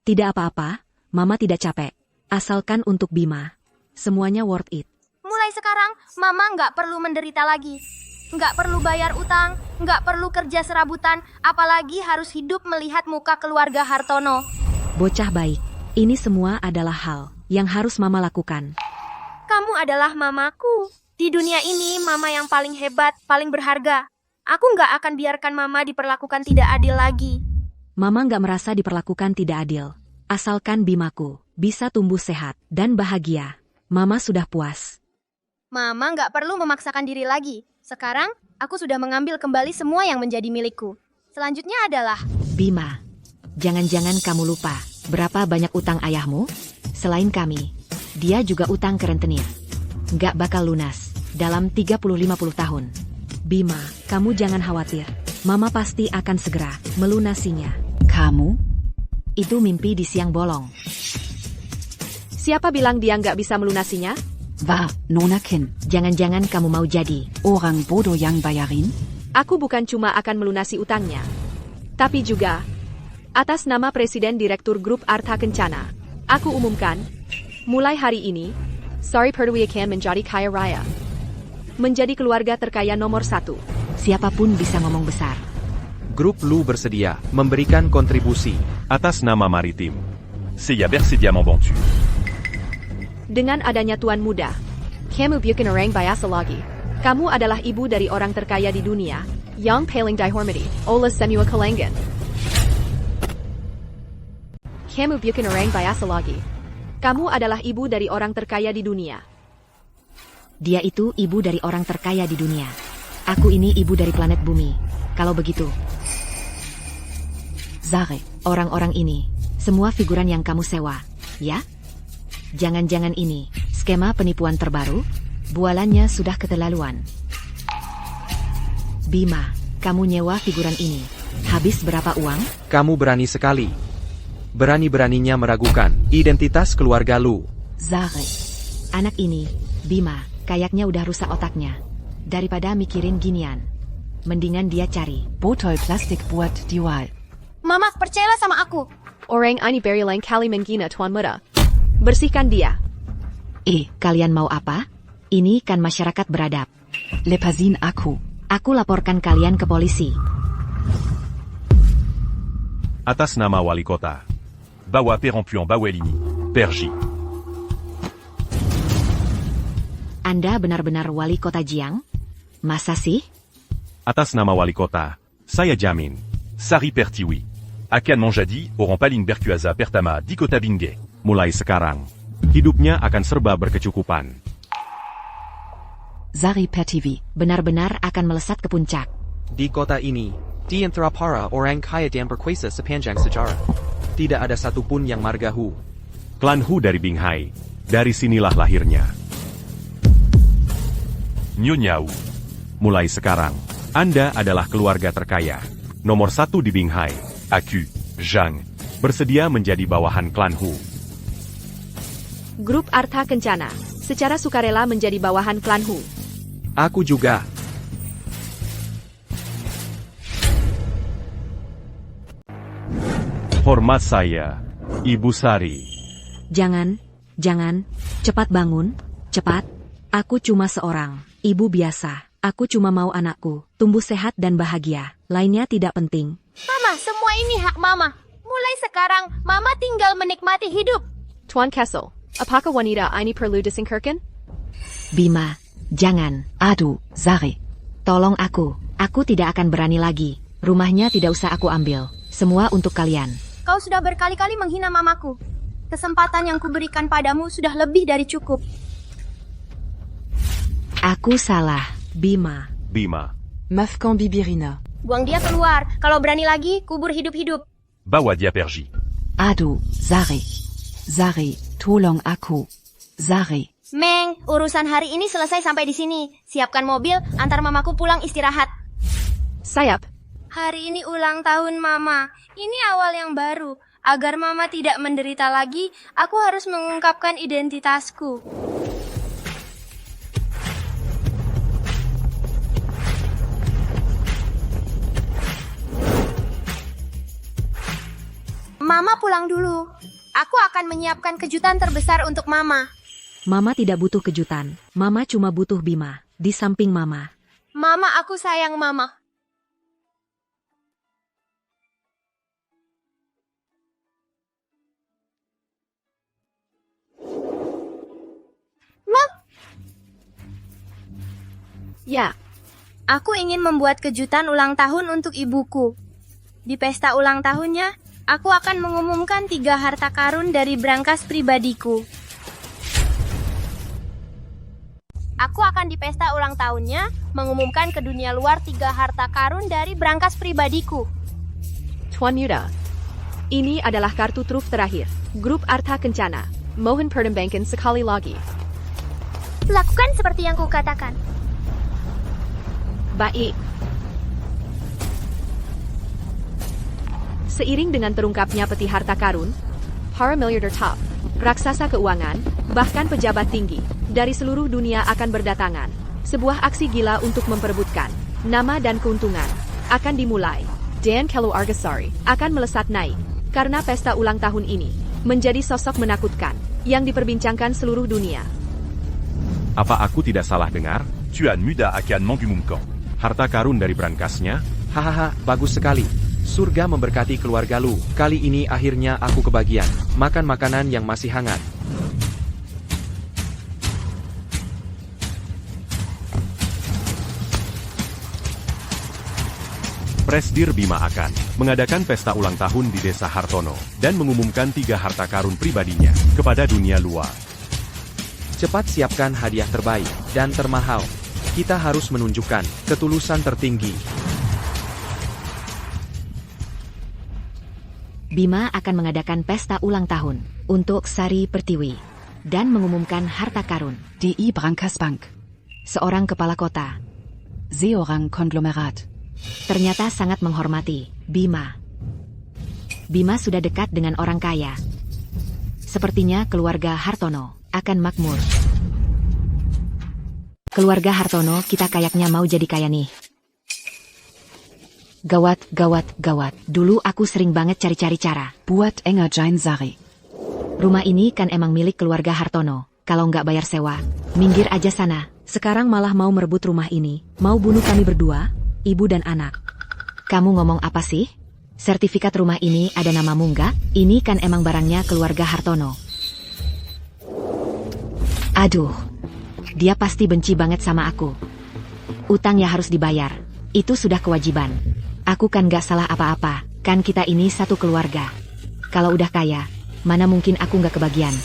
Tidak apa-apa, Mama tidak capek. Asalkan untuk Bima. Semuanya worth it. Mulai sekarang, Mama nggak perlu menderita lagi. Nggak perlu bayar utang, nggak perlu kerja serabutan, apalagi harus hidup melihat muka keluarga Hartono. Bocah baik, ini semua adalah hal yang harus Mama lakukan. Kamu adalah mamaku. Di dunia ini, Mama yang paling hebat, paling berharga. Aku nggak akan biarkan Mama diperlakukan tidak adil lagi. Mama nggak merasa diperlakukan tidak adil. Asalkan Bimaku bisa tumbuh sehat dan bahagia. Mama sudah puas. Mama nggak perlu memaksakan diri lagi. Sekarang, aku sudah mengambil kembali semua yang menjadi milikku. Selanjutnya adalah... Bima, jangan-jangan kamu lupa berapa banyak utang ayahmu? Selain kami, dia juga utang ke rentenir. Nggak bakal lunas dalam 30-50 tahun. Bima, kamu jangan khawatir. Mama pasti akan segera melunasinya. Kamu? Itu mimpi di siang bolong. Siapa bilang dia nggak bisa melunasinya? Wah, Nona Kin. Jangan-jangan kamu mau jadi orang bodoh yang bayarin? Aku bukan cuma akan melunasi utangnya, tapi juga atas nama Presiden Direktur Grup Artha Kencana, aku umumkan, mulai hari ini, Sari Pertiwi akan menjadi kaya raya. Menjadi keluarga terkaya nomor 1. Siapapun bisa ngomong besar. Grup Lu bersedia memberikan kontribusi. Atas nama Maritim, saya bersedia membantu. Dengan adanya Tuan Muda, kamu bukan orang biasa lagi. Kamu adalah ibu dari orang terkaya di dunia, yang paling dihormati oleh semua kalangan. Kamu bukan orang biasa lagi. Kamu adalah ibu dari orang terkaya di dunia. Dia itu ibu dari orang terkaya di dunia. Aku ini ibu dari planet bumi. Kalau begitu, Zare, orang-orang ini, semua figuran yang kamu sewa, ya? Jangan-jangan ini, skema penipuan terbaru? Bualannya sudah keterlaluan. Bima, kamu nyewa figuran ini. Habis berapa uang? Kamu berani sekali. Berani-beraninya meragukan identitas keluarga Lu. Zare, anak ini, Bima, kayaknya udah rusak otaknya. Daripada mikirin ginian, mendingan dia cari botol plastik buat dijual. Mama, percayalah sama aku. Orang ini berilang kali menghina Tuan Muda. Bersihkan dia. Kalian mau apa? Ini kan masyarakat beradab. Lepasin aku. Aku laporkan kalian ke polisi. Atas nama Wali Kota, Bawa Perempuan Bawelini, Perji. Anda benar-benar wali kota Jiang? Masa sih? Atas nama Wali Kota, saya jamin, Sari Pertiwi akan menjadi orang paling berkuasa pertama di kota Binge. Mulai sekarang, hidupnya akan serba berkecukupan. Sari Pertiwi benar-benar akan melesat ke puncak. Di kota ini, di antara para orang kaya dan berkuasa sepanjang sejarah, tidak ada satupun yang marga Hu. Klan Hu dari Binghai, dari sinilah lahirnya. Nyonya Wu, mulai sekarang, Anda adalah keluarga terkaya. Nomor 1 di Binghai, aku, Zhang, bersedia menjadi bawahan klan Hu. Grup Artha Kencana, secara sukarela menjadi bawahan klan Hu. Aku juga. Hormat saya, Ibu Sari. Jangan, cepat bangun, cepat. Aku cuma seorang ibu biasa. Aku cuma mau anakku tumbuh sehat dan bahagia. Lainnya tidak penting. Mama, semua ini hak Mama. Mulai sekarang, Mama tinggal menikmati hidup. Tuan Kessel, apakah wanita ini perlu disingkirkan? Bima, jangan. Aduh, Sari. Tolong aku. Aku tidak akan berani lagi. Rumahnya tidak usah aku ambil. Semua untuk kalian. Kau sudah berkali-kali menghina mamaku. Kesempatan yang kuberikan padamu sudah lebih dari cukup. Aku salah, Bima. Bima, Mafkan Bibirina. Buang dia keluar. Kalau berani lagi, kubur hidup-hidup. Bawa dia Perji. Aduh, Sari. Sari, tolong aku. Sari. Meng, urusan hari ini selesai sampai di sini. Siapkan mobil, antar mamaku pulang istirahat. Sayap, Hari ini ulang tahun Mama. Ini awal yang baru. Agar Mama tidak menderita lagi, aku harus mengungkapkan identitasku. Mama pulang dulu. Aku akan menyiapkan kejutan terbesar untuk Mama. Mama tidak butuh kejutan. Mama cuma butuh Bima. Di samping Mama. Mama, aku sayang Mama. ya. Aku ingin membuat kejutan ulang tahun untuk ibuku. Di pesta ulang tahunnya, aku akan mengumumkan 3 harta karun dari brankas pribadiku. Aku akan di pesta ulang tahunnya mengumumkan ke dunia luar 3 harta karun dari brankas pribadiku. Tuan Muda. Ini adalah kartu truf terakhir. Grup Artha Kencana. Mohon pertimbangkan sekali lagi. Lakukan seperti yang kukatakan. Baik. Seiring dengan terungkapnya peti harta karun, para miliarder top, raksasa keuangan, bahkan pejabat tinggi dari seluruh dunia akan berdatangan. Sebuah aksi gila untuk memperebutkan nama dan keuntungan akan dimulai. Dan Kelu Argasari akan melesat naik karena pesta ulang tahun ini menjadi sosok menakutkan yang diperbincangkan seluruh dunia. Apa aku tidak salah dengar? Tuan Muda akan mengumumkan harta karun dari brankasnya? Hahaha, bagus sekali. Surga memberkati keluarga Lu. Kali ini akhirnya aku kebagian. Makan makanan yang masih hangat. Presdir Bima akan mengadakan pesta ulang tahun di Desa Hartono dan mengumumkan 3 harta karun pribadinya kepada dunia luar. Cepat siapkan hadiah terbaik dan termahal. Kita harus menunjukkan ketulusan tertinggi. Bima akan mengadakan pesta ulang tahun untuk Sari Pertiwi dan mengumumkan harta karun. DI Brankas Bank. Seorang kepala kota. Seorang Konglomerat. Ternyata sangat menghormati Bima. Bima sudah dekat dengan orang kaya. Sepertinya keluarga Hartono akan makmur. Keluarga Hartono, kita kayaknya mau jadi kaya nih. Gawat, gawat, gawat. Dulu aku sering banget cari-cari cara buat Engerjain Sari. Rumah ini kan emang milik keluarga Hartono. Kalau nggak bayar sewa, minggir aja sana. Sekarang malah mau merebut rumah ini. Mau bunuh kami berdua, ibu dan anak. Kamu ngomong apa sih? Sertifikat rumah ini ada namamu nggak? Ini kan emang barangnya keluarga Hartono. Aduh, dia pasti benci banget sama aku. Utang ya harus dibayar. Itu sudah kewajiban. Aku kan gak salah apa-apa. Kan kita ini satu keluarga. Kalau udah kaya, mana mungkin aku gak kebagian.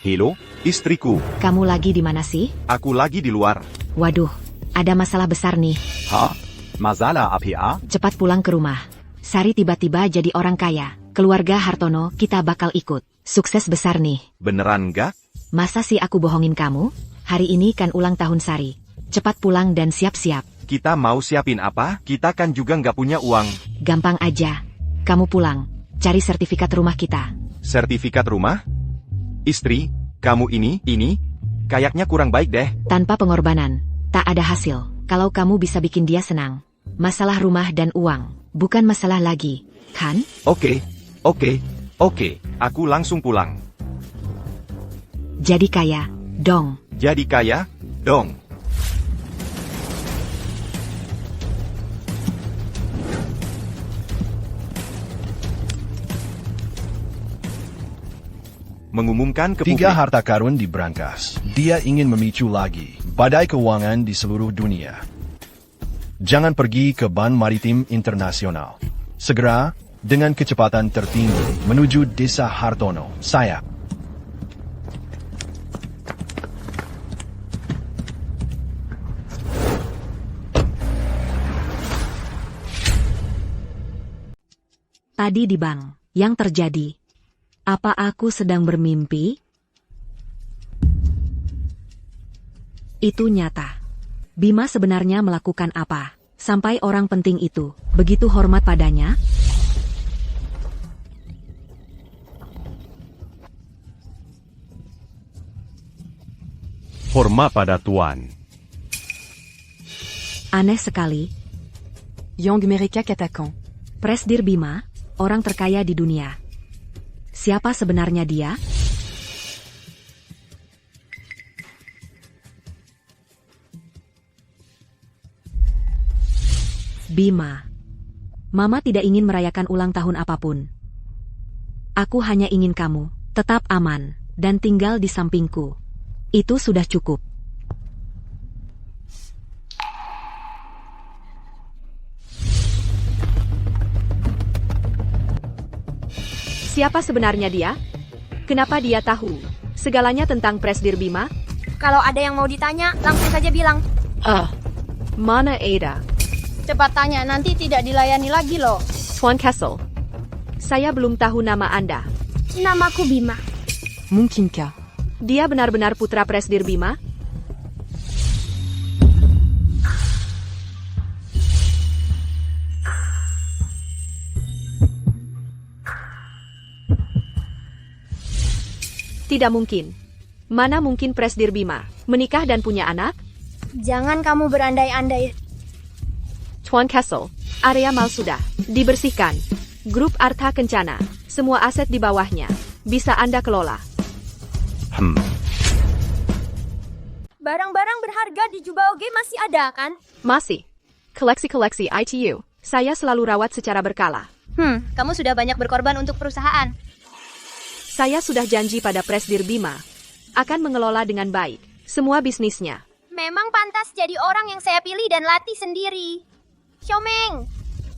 Halo, istriku. Kamu lagi di mana sih? Aku lagi di luar. Waduh, ada masalah besar nih. Hah? Masalah apa? Cepat pulang ke rumah. Sari tiba-tiba jadi orang kaya. Keluarga Hartono, kita bakal ikut. Sukses besar nih. Beneran nggak? Masa sih aku bohongin kamu? Hari ini kan ulang tahun Sari. Cepat pulang dan siap-siap. Kita mau siapin apa? Kita kan juga nggak punya uang. Gampang aja. Kamu pulang. Cari sertifikat rumah kita. Sertifikat rumah? Istri, kamu ini, kayaknya kurang baik deh. Tanpa pengorbanan, tak ada hasil. Kalau kamu bisa bikin dia senang. Masalah rumah dan uang, bukan masalah lagi, kan? Oke. Aku langsung pulang. Jadi kaya, dong. Jadi kaya, dong. Mengumumkan ke publik. 3 harta karun di brankas. Dia ingin memicu lagi badai keuangan di seluruh dunia. Jangan pergi ke Bank Maritim Internasional. Segera, dengan kecepatan tertinggi, menuju Desa Hartono. Sayap. Tadi di bank, Yang terjadi? Apa aku sedang bermimpi? Itu nyata. Bima sebenarnya melakukan apa? Sampai orang penting itu begitu hormat padanya? Hormat pada Tuan. Aneh sekali. Yang mereka katakan. Presdir Bima, orang terkaya di dunia. Siapa sebenarnya dia? Bima. Mama tidak ingin merayakan ulang tahun apapun. Aku hanya ingin kamu tetap aman dan tinggal di sampingku. Itu sudah cukup. Siapa sebenarnya dia? Kenapa dia tahu segalanya tentang Presdir Bima? Kalau ada yang mau ditanya, langsung saja bilang. Mana Ada? Cepat tanya, nanti tidak dilayani lagi loh. Tuan Castle. Saya belum tahu nama Anda. Namaku Bima. Mungkinkah? Dia benar-benar putra Presdir Bima? Tidak mungkin. Mana mungkin Presdir Bima menikah dan punya anak? Jangan kamu berandai-andai. Tuan Castle, area mal sudah dibersihkan. Grup Artha Kencana, semua aset di bawahnya bisa Anda kelola. Barang-barang berharga di Jubaoge masih ada, kan? Masih. Koleksi-koleksi ITU, saya selalu rawat secara berkala. Kamu sudah banyak berkorban untuk perusahaan. Saya sudah janji pada Presdir Bima akan mengelola dengan baik semua bisnisnya. Memang pantas jadi orang yang saya pilih dan latih sendiri. Xiaomeng,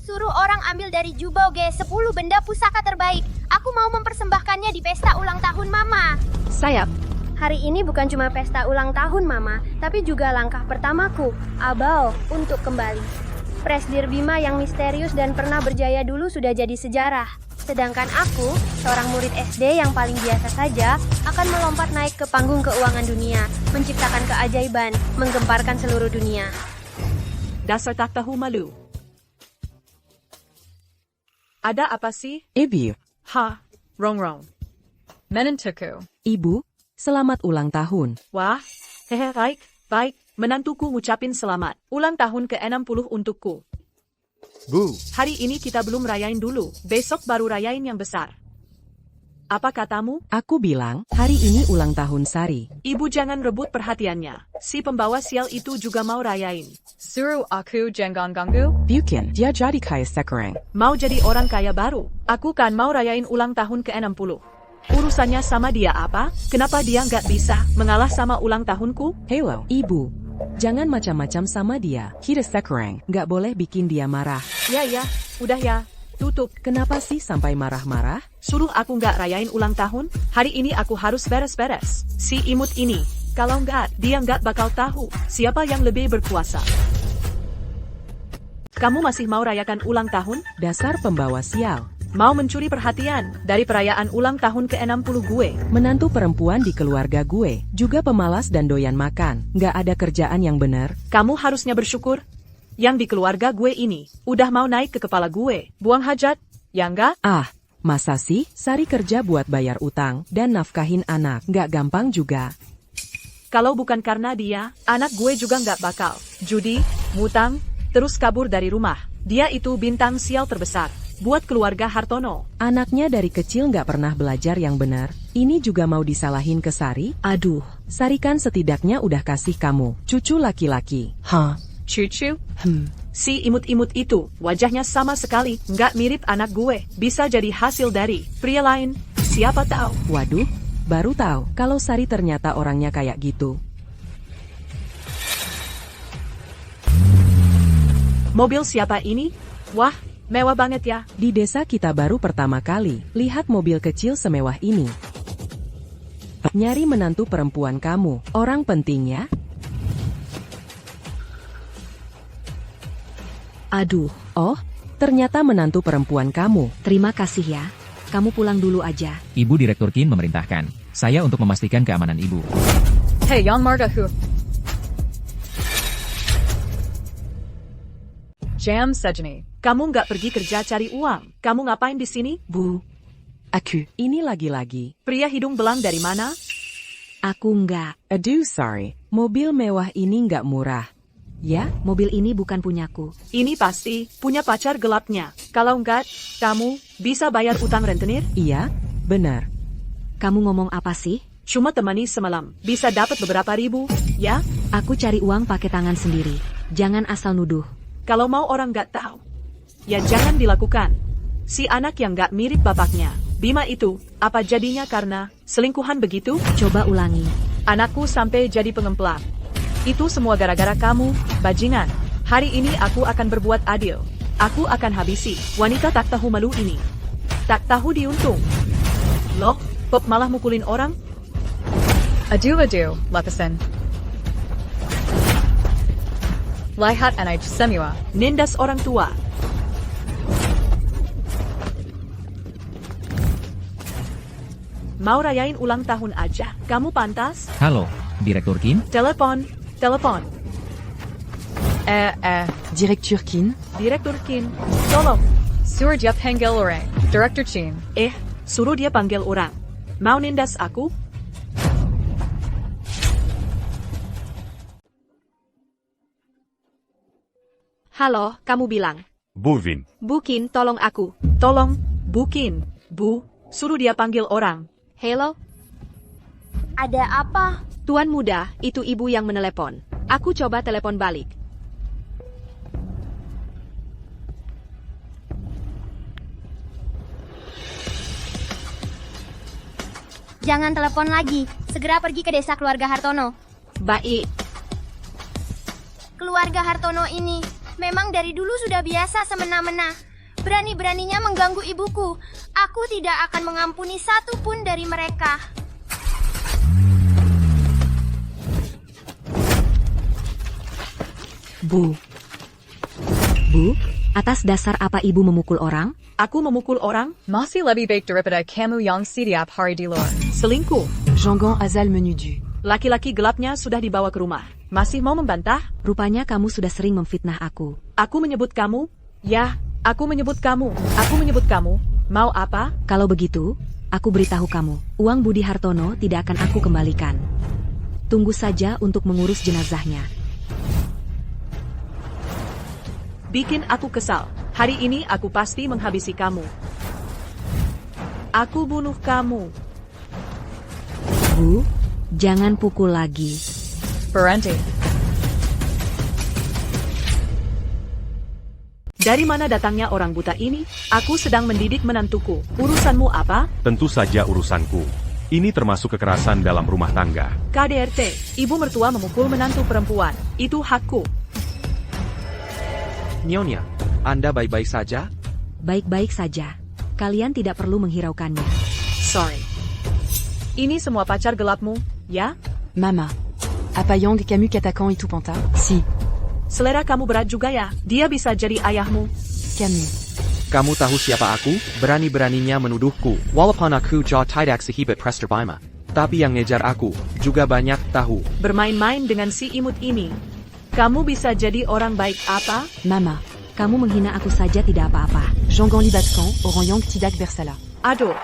suruh orang ambil dari Jubaoge 10 benda pusaka terbaik. Aku mau mempersembahkannya di pesta ulang tahun Mama. Sayap. Hari ini bukan cuma pesta ulang tahun Mama, tapi juga langkah pertamaku, Abao, untuk kembali. Presdir Bima yang misterius dan pernah berjaya dulu sudah jadi sejarah. Sedangkan aku, seorang murid SD yang paling biasa saja, akan melompat naik ke panggung keuangan dunia, menciptakan keajaiban, menggemparkan seluruh dunia. Dasar tak tahu malu. Ada apa sih? Ibu. Wrong. Menentuku. Ibu, selamat ulang tahun. Wah, baik. Menantuku ngucapin selamat. Ulang tahun ke-60 untukku. Bu. Hari ini kita belum rayain dulu. Besok baru rayain yang besar. Apa katamu? Aku bilang, hari ini ulang tahun Sari. Ibu jangan rebut perhatiannya. Si pembawa sial itu juga mau rayain. Suruh aku jangan ganggu. Bukan, dia jadi kaya sekarang. Mau jadi orang kaya baru. Aku kan mau rayain ulang tahun ke-60. Urusannya sama dia apa? Kenapa dia nggak bisa mengalah sama ulang tahunku? Hello, Ibu. Jangan macam-macam sama dia. Kita sekarang. Nggak boleh bikin dia marah. Ya, udah ya. Tutup. Kenapa sih sampai marah-marah? Suruh aku nggak rayain ulang tahun? Hari ini aku harus beres-beres. Si imut ini. Kalau nggak, dia nggak bakal tahu siapa yang lebih berkuasa. Kamu masih mau rayakan ulang tahun? Dasar pembawa sial. Mau mencuri perhatian dari perayaan ulang tahun ke-60 gue. Menantu perempuan di keluarga gue, juga pemalas dan doyan makan. Nggak ada kerjaan yang benar. Kamu harusnya bersyukur. Yang di keluarga gue ini, udah mau naik ke kepala gue. Buang hajat, ya nggak? Masa sih? Sari kerja buat bayar utang dan nafkahin anak. Nggak gampang juga. Kalau bukan karena dia, anak gue juga nggak bakal judi, ngutang, terus kabur dari rumah. Dia itu bintang sial terbesar buat keluarga Hartono. Anaknya dari kecil nggak pernah belajar yang benar. Ini juga mau disalahin ke Sari? Aduh, Sari kan setidaknya udah kasih kamu cucu laki-laki. Cucu? Si imut-imut itu, wajahnya sama sekali nggak mirip anak gue. Bisa jadi hasil dari pria lain. Siapa tahu? Waduh, baru tahu kalau Sari ternyata orangnya kayak gitu. Mobil siapa ini? Wah, mewah banget ya. Di desa kita baru pertama kali lihat mobil kecil semewah ini. Nyari menantu perempuan kamu, orang penting ya? Aduh, ternyata menantu perempuan kamu. Terima kasih ya. kamu pulang dulu aja. Ibu Direktur Qin memerintahkan saya untuk memastikan keamanan ibu. Hey, Yang Marga Hu. Jam Sejani. Kamu nggak pergi kerja cari uang. Kamu ngapain di sini? Bu. Aku. Ini lagi-lagi. Pria hidung belang dari mana? Aku nggak. Aduh, sorry. Mobil mewah ini nggak murah. Ya, mobil ini bukan punyaku. Ini pasti punya pacar gelapnya. Kalau enggak, kamu bisa bayar utang rentenir? Iya, benar. Kamu ngomong apa sih? Cuma temani semalam. Bisa dapat beberapa ribu, ya? Aku cari uang pakai tangan sendiri. Jangan asal nuduh. Kalau mau orang nggak tahu, ya jangan dilakukan. Si anak yang nggak mirip bapaknya, Bima itu, apa jadinya karena selingkuhan begitu? Coba ulangi. Anakku sampai jadi pengemplak. Itu semua gara-gara kamu, bajingan. Hari ini aku akan berbuat adil. Aku akan habisi wanita tak tahu malu ini. Tak tahu diuntung. Loh, Pop malah mukulin orang? Adu, Lepasan. Lihat anak semua. Nindas orang tua. Mau rayain ulang tahun aja. Kamu pantas? Halo, Direktur Qin? Telepon. Direktur Qin? Direktur Qin, tolong. Suruh dia panggil orang. Direktur Qin. Suruh dia panggil orang. Mau nindas aku? Halo, kamu bilang. Buvin. Bukin, tolong aku. Tolong, Bukin. Bu, suruh dia panggil orang. Hello? Ada apa? Tuan muda, itu ibu yang menelepon. Aku coba telepon balik. Jangan telepon lagi. Segera pergi ke desa keluarga Hartono. Baik. Keluarga Hartono ini memang dari dulu sudah biasa semena-mena. Berani-beraninya mengganggu ibuku. Aku tidak akan mengampuni satu pun dari mereka. Bu, atas dasar apa ibu memukul orang? Aku memukul orang? Masih lebih baik daripada kamu yang setiap hari di luar. Selingkuh. Jeonggon Azal Menudu. Laki-laki gelapnya sudah dibawa ke rumah. Masih mau membantah? Rupanya kamu sudah sering memfitnah aku. Aku menyebut kamu? Ya, aku menyebut kamu. Mau apa? Kalau begitu, aku beritahu kamu. Uang Budi Hartono tidak akan aku kembalikan. Tunggu saja untuk mengurus jenazahnya. Bikin aku kesal. Hari ini aku pasti menghabisi kamu. Aku bunuh kamu. Bu, jangan pukul lagi. Berhenti. Dari mana datangnya orang buta ini? Aku sedang mendidik menantuku. Urusanmu apa? Tentu saja urusanku. Ini termasuk kekerasan dalam rumah tangga. KDRT, ibu mertua memukul menantu perempuan. Itu hakku. Nyonya, Anda baik-baik saja? Baik-baik saja. Kalian tidak perlu menghiraukannya. Sorry. Ini semua pacar gelapmu, ya? Mama. Apa Yang Camus Katakan itu Panta? Si. Selera kamu berat juga ya? Dia bisa jadi ayahmu. Camus. Kamu tahu siapa aku? Berani-beraninya menuduhku. Walaupun aku jauh tidak sehebat Prester Bima. Tapi yang ngejar aku juga banyak tahu. Bermain-main dengan si imut ini. Kamu bisa jadi orang baik apa? Mama, kamu menghina aku saja tidak apa-apa. Jeonggon Libatkan, orang Yang tidak bersalah. Aduh.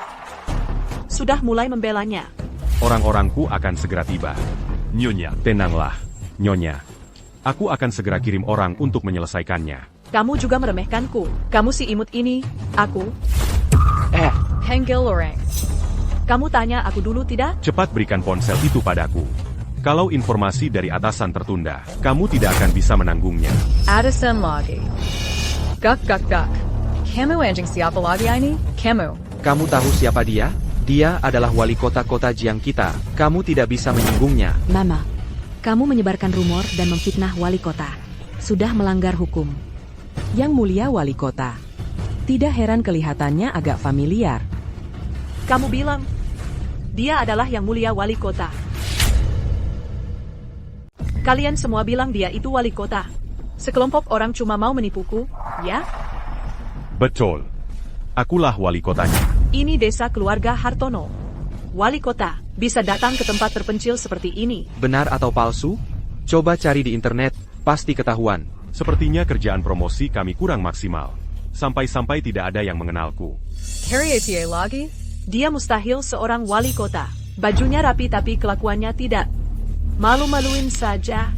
Sudah mulai membelanya. Orang-orangku akan segera tiba. Nyonya. Tenanglah, Nyonya. Aku akan segera kirim orang untuk menyelesaikannya. Kamu juga meremehkanku. Kamu si imut ini. Aku. Panggil orang. Kamu tanya aku dulu tidak? Cepat berikan ponsel itu padaku. Kalau informasi dari atasan tertunda, kamu tidak akan bisa menanggungnya. Addison lagi. Gak. Kamu anjing siapa lagi ini? Kamu. Kamu tahu siapa dia? Dia adalah wali kota Jiang kita. Kamu tidak bisa menyinggungnya. Mama, kamu menyebarkan rumor dan memfitnah wali kota. Sudah melanggar hukum. Yang mulia wali kota. Tidak heran kelihatannya agak familiar. Kamu bilang, dia adalah yang mulia wali kota. Kalian semua bilang dia itu wali kota. Sekelompok orang cuma mau menipuku, ya? Betul. Akulah wali kotanya. Ini desa keluarga Hartono. Wali kota, bisa datang ke tempat terpencil seperti ini. Benar atau palsu? Coba cari di internet, pasti ketahuan. Sepertinya kerjaan promosi kami kurang maksimal. Sampai-sampai tidak ada yang mengenalku. Harriet lagi? Dia mustahil seorang wali kota. Bajunya rapi tapi kelakuannya tidak. Malu-maluin saja.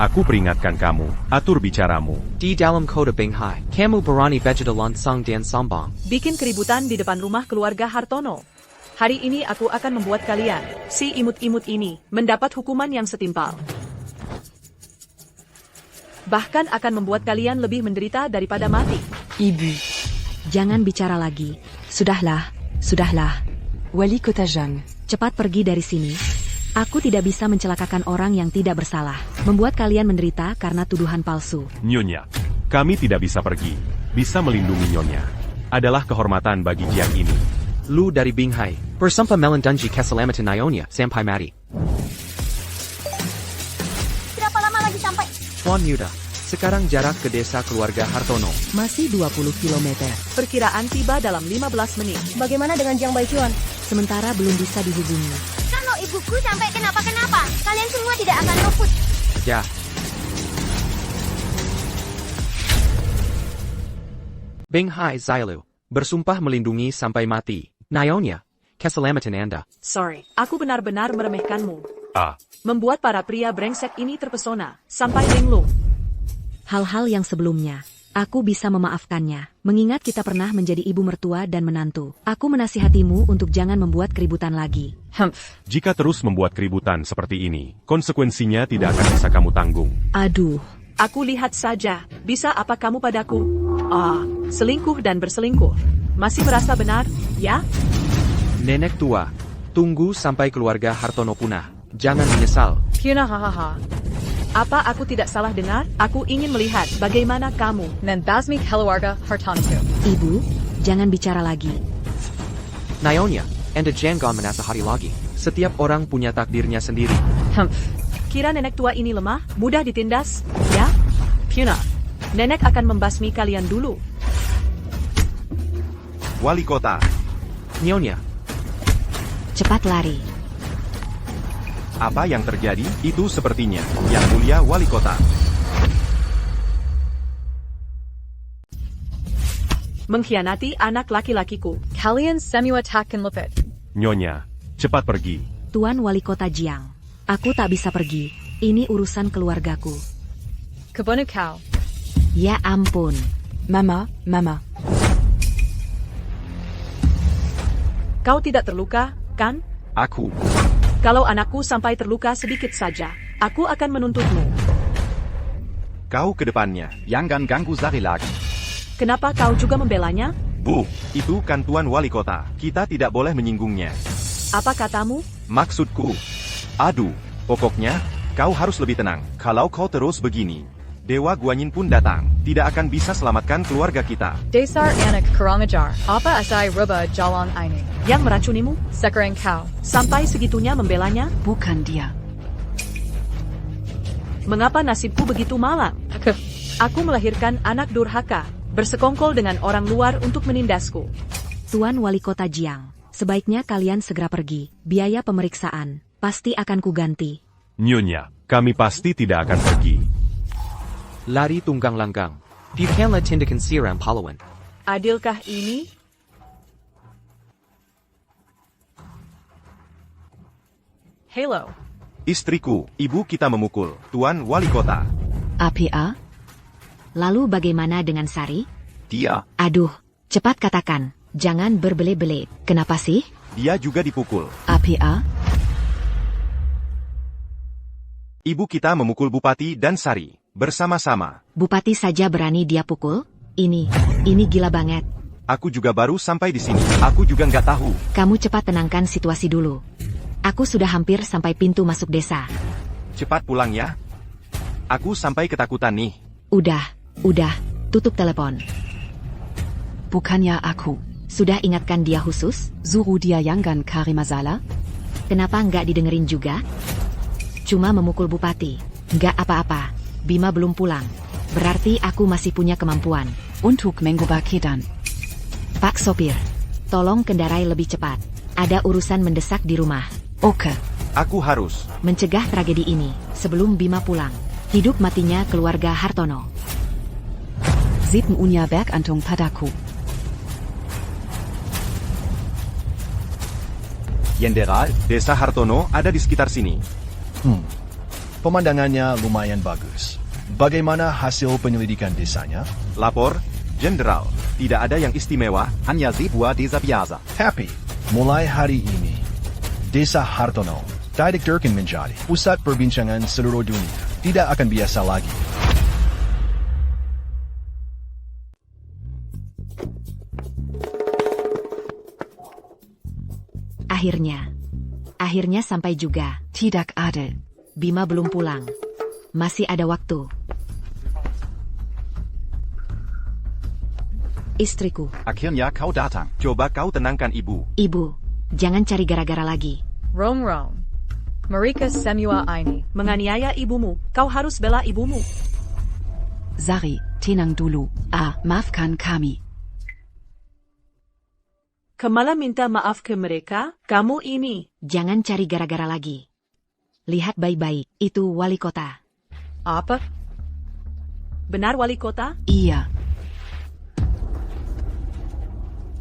Aku peringatkan kamu, atur bicaramu. Di dalam kota Binghai, kamu berani vegetarian sang dan sambang. Bikin keributan di depan rumah keluarga Hartono. Hari ini aku akan membuat kalian, si imut-imut ini, mendapat hukuman yang setimpal. Bahkan akan membuat kalian lebih menderita daripada mati. Ibu, Jangan bicara lagi. Sudahlah, sudahlah. Wali Kota Zhang, Cepat pergi dari sini. Aku tidak bisa mencelakakan orang yang tidak bersalah. Membuat kalian menderita karena tuduhan palsu. Nyonya, kami tidak bisa pergi. Bisa melindungi Nyonya. Adalah kehormatan bagi Jiang ini. Lu dari Binghai, bersama melindungi keselamatan Nyonya sampai mati. Berapa lama lagi sampai? Tuan Yuda, sekarang jarak ke desa keluarga Hartono. Masih 20 km. Perkiraan tiba dalam 15 menit. Bagaimana dengan Jiang Baichuan? Sementara belum bisa dihubungi. Kalau ibuku sampai kenapa-kenapa, kalian semua tidak akan luput. Ya. Binghai Zailu, bersumpah melindungi sampai mati. Nyonya, keselamatan Anda. Sorry, aku benar-benar meremehkanmu. Membuat para pria brengsek ini terpesona, sampai linglung. Hal-hal yang sebelumnya, aku bisa memaafkannya, mengingat kita pernah menjadi ibu mertua dan menantu. Aku menasihatimu untuk jangan membuat keributan lagi. Jika terus membuat keributan seperti ini, konsekuensinya tidak akan bisa kamu tanggung. Aduh. Aku lihat saja, bisa apa kamu padaku? Selingkuh dan berselingkuh. Masih merasa benar, ya? Nenek tua, tunggu sampai keluarga Hartono punah. Jangan menyesal. Kina hahaha. Apa aku tidak salah dengar? Aku ingin melihat bagaimana kamu. Nandasmi keluarga Hartono. Ibu, jangan bicara lagi. Nyonya, Anda jangan menasihati lagi. Setiap orang punya takdirnya sendiri. Kira nenek tua ini lemah, mudah ditindas, ya? Puna, nenek akan membasmi kalian dulu. Wali kota. Nyonya. Cepat lari. Apa yang terjadi? Itu sepertinya Yang Mulia Wali Kota. Mengkhianati anak laki-lakiku. Kalian semua takkan luput. Nyonya, cepat pergi. Tuan Wali Kota Jiang, aku tak bisa pergi. Ini urusan keluargaku. Kebunuh kau. Ya ampun. Mama. Kau tidak terluka, kan? Aku. Kalau anakku sampai terluka sedikit saja, aku akan menuntutmu. Kau ke depannya. Jangan ganggu Zari lagi. Kenapa kau juga membelanya? Bu, itu kan Tuan Wali Kota. Kita tidak boleh menyinggungnya. Apa katamu? Maksudku. Aduh, pokoknya, kau harus lebih tenang. Kalau kau terus begini, Dewa Guanyin pun datang. Tidak akan bisa selamatkan keluarga kita. Dasar anak kurang ajar. Apa asai rubah jalan ini? Yang meracunimu? Sekarang kau. Sampai segitunya membelanya? Bukan dia. Mengapa nasibku begitu malang? Aku melahirkan anak durhaka, bersekongkol dengan orang luar untuk menindasku. Tuan Wali Kota Jiang, sebaiknya kalian segera pergi. Biaya pemeriksaan pasti akan kuganti. Nyonya, kami pasti tidak akan pergi. Lari tunggang langgang. Bukanlah tindakan siram pahlawan. Adilkah ini? Hello. Istriku, ibu kita memukul Tuan Wali Kota. APA? Lalu bagaimana dengan Sari? Dia. Aduh, cepat katakan. Jangan berbele-bele. Kenapa sih? Dia juga dipukul. APA? Ibu kita memukul Bupati dan Sari. Bersama-sama. Bupati saja berani dia pukul? Ini gila banget. Aku juga baru sampai di sini. Aku juga nggak tahu. Kamu cepat tenangkan situasi dulu. Aku sudah hampir sampai pintu masuk desa. Cepat pulang ya. Aku sampai ketakutan nih. Udah. Tutup telepon. Bukannya aku. Sudah ingatkan dia khusus? Suruh dia jangan cari masalah. Kenapa nggak didengerin juga? Cuma memukul Bupati. Nggak apa-apa. Bima belum pulang. Berarti aku masih punya kemampuan. Untuk mengubah keadaan. Pak sopir, tolong kendarai lebih cepat. Ada urusan mendesak di rumah. Oke. Aku harus. Mencegah tragedi ini sebelum Bima pulang. Hidup matinya keluarga Hartono. Zip punya bergantung padaku. Jenderal, desa Hartono ada di sekitar sini. Pemandangannya lumayan bagus. Bagaimana hasil penyelidikan desanya? Lapor, Jenderal. Tidak ada yang istimewa, hanya sebuah desa biasa. Tapi, mulai hari ini, desa Hartono tidak akan menjadi pusat perbincangan seluruh dunia. Tidak akan biasa lagi. Akhirnya sampai juga. Tidak ada. Bima belum pulang. Masih ada waktu. Istriku. Akhirnya kau datang. Coba kau tenangkan ibu. Ibu, jangan cari gara-gara lagi. Rome. Marika semua ini. Menganiaya ibumu. Kau harus bela ibumu. Zari, tenang dulu. Maafkan kami. Kemala minta maaf ke mereka, kamu ini. Jangan cari gara-gara lagi. Lihat baik-baik, itu wali kota. Apa? Benar wali kota? Iya.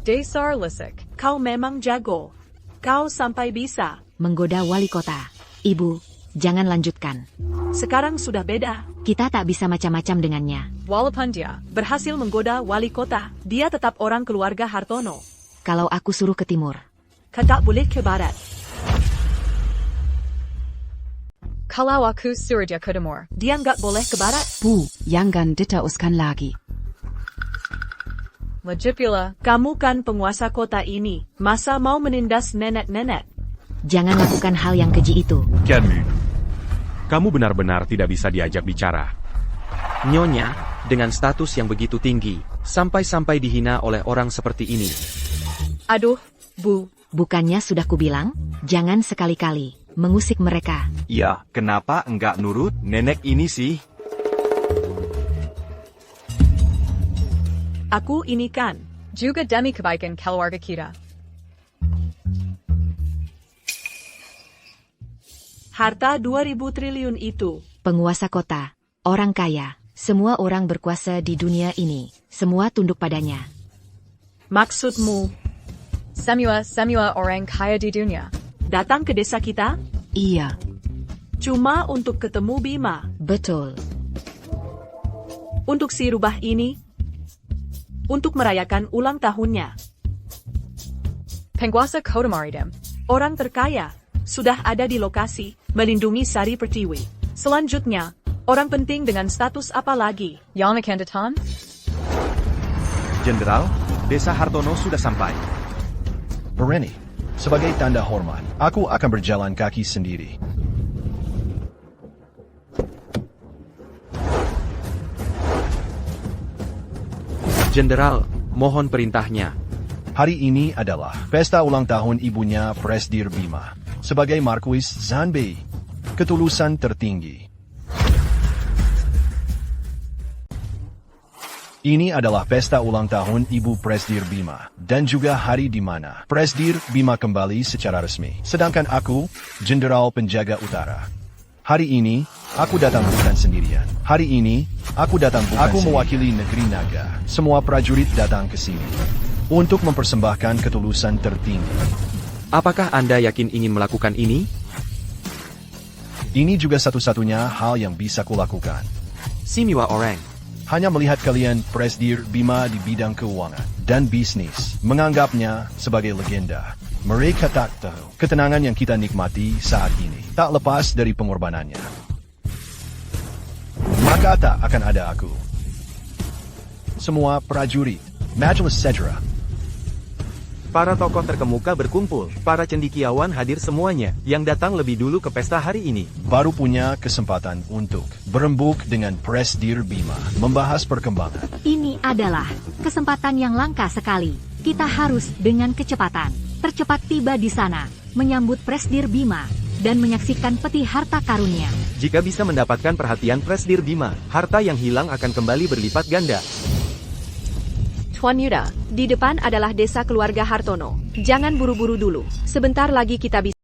Desar Lisik. Kau memang jago. Kau sampai bisa. Menggoda wali kota. Ibu, jangan lanjutkan. Sekarang sudah beda. Kita tak bisa macam-macam dengannya. Walaupun dia berhasil menggoda wali kota, dia tetap orang keluarga Hartono. Kalau aku suruh ke timur. Kau tak boleh ke barat. kalau aku suruh dia ke timur. Dia nggak boleh ke barat. Bu, jangan diteruskan lagi. Legit pula. Kamu kan penguasa kota ini. Masa mau menindas nenek-nenek? Jangan lakukan hal yang keji itu. Camus. Kamu benar-benar tidak bisa diajak bicara. Nyonya, dengan status yang begitu tinggi, sampai-sampai dihina oleh orang seperti ini. Aduh, Bu. Bukannya sudah kubilang, jangan sekali-kali mengusik mereka. Iya, kenapa enggak nurut nenek ini sih? Aku ini kan. Juga demi kebaikan keluarga kita. Harta 2.000 triliun itu. Penguasa kota, orang kaya, semua orang berkuasa di dunia ini, semua tunduk padanya. Maksudmu? Semua orang kaya di dunia. Datang ke desa kita? Iya. Cuma untuk ketemu Bima. Betul. Untuk si rubah ini? Untuk merayakan ulang tahunnya. Penguasa Kota Maridem. Orang terkaya. Sudah ada di lokasi, melindungi Sari Pertiwi. Selanjutnya, orang penting dengan status apa lagi? Yana Kandatan? Jenderal, desa Hartono sudah sampai. Berani, sebagai tanda hormat, aku akan berjalan kaki sendiri. Jenderal, mohon perintahnya. Hari ini adalah pesta ulang tahun ibunya Presdir Bima. Sebagai Marquis Zanbei, ketulusan tertinggi. Ini adalah pesta ulang tahun Ibu Presdir Bima, dan juga hari di mana Presdir Bima kembali secara resmi. Sedangkan aku, Jenderal Penjaga Utara. Hari ini, aku datang bukan sendirian. Hari ini, aku datang bukan Aku mewakili negeri naga. Semua prajurit datang ke sini untuk mempersembahkan ketulusan tertinggi. Apakah Anda yakin ingin melakukan ini? Ini juga satu-satunya hal yang bisa kulakukan. Simiwa orang. Hanya melihat kalian Presdir Bima di bidang keuangan dan bisnis, menganggapnya sebagai legenda. Mereka tak tahu ketenangan yang kita nikmati saat ini tak lepas dari pengorbanannya. Maka tak akan ada aku. Semua prajurit, Majelis Sedra. Para tokoh terkemuka berkumpul, para cendekiawan hadir semuanya, yang datang lebih dulu ke pesta hari ini. Baru punya kesempatan untuk berembuk dengan Presdir Bima, membahas perkembangan. Ini adalah kesempatan yang langka sekali. Kita harus dengan kecepatan, tercepat tiba di sana, menyambut Presdir Bima, dan menyaksikan peti harta karunnya. Jika bisa mendapatkan perhatian Presdir Bima, harta yang hilang akan kembali berlipat ganda. Tuan Yuda, di depan adalah desa keluarga Hartono. Jangan buru-buru dulu. Sebentar lagi kita bisa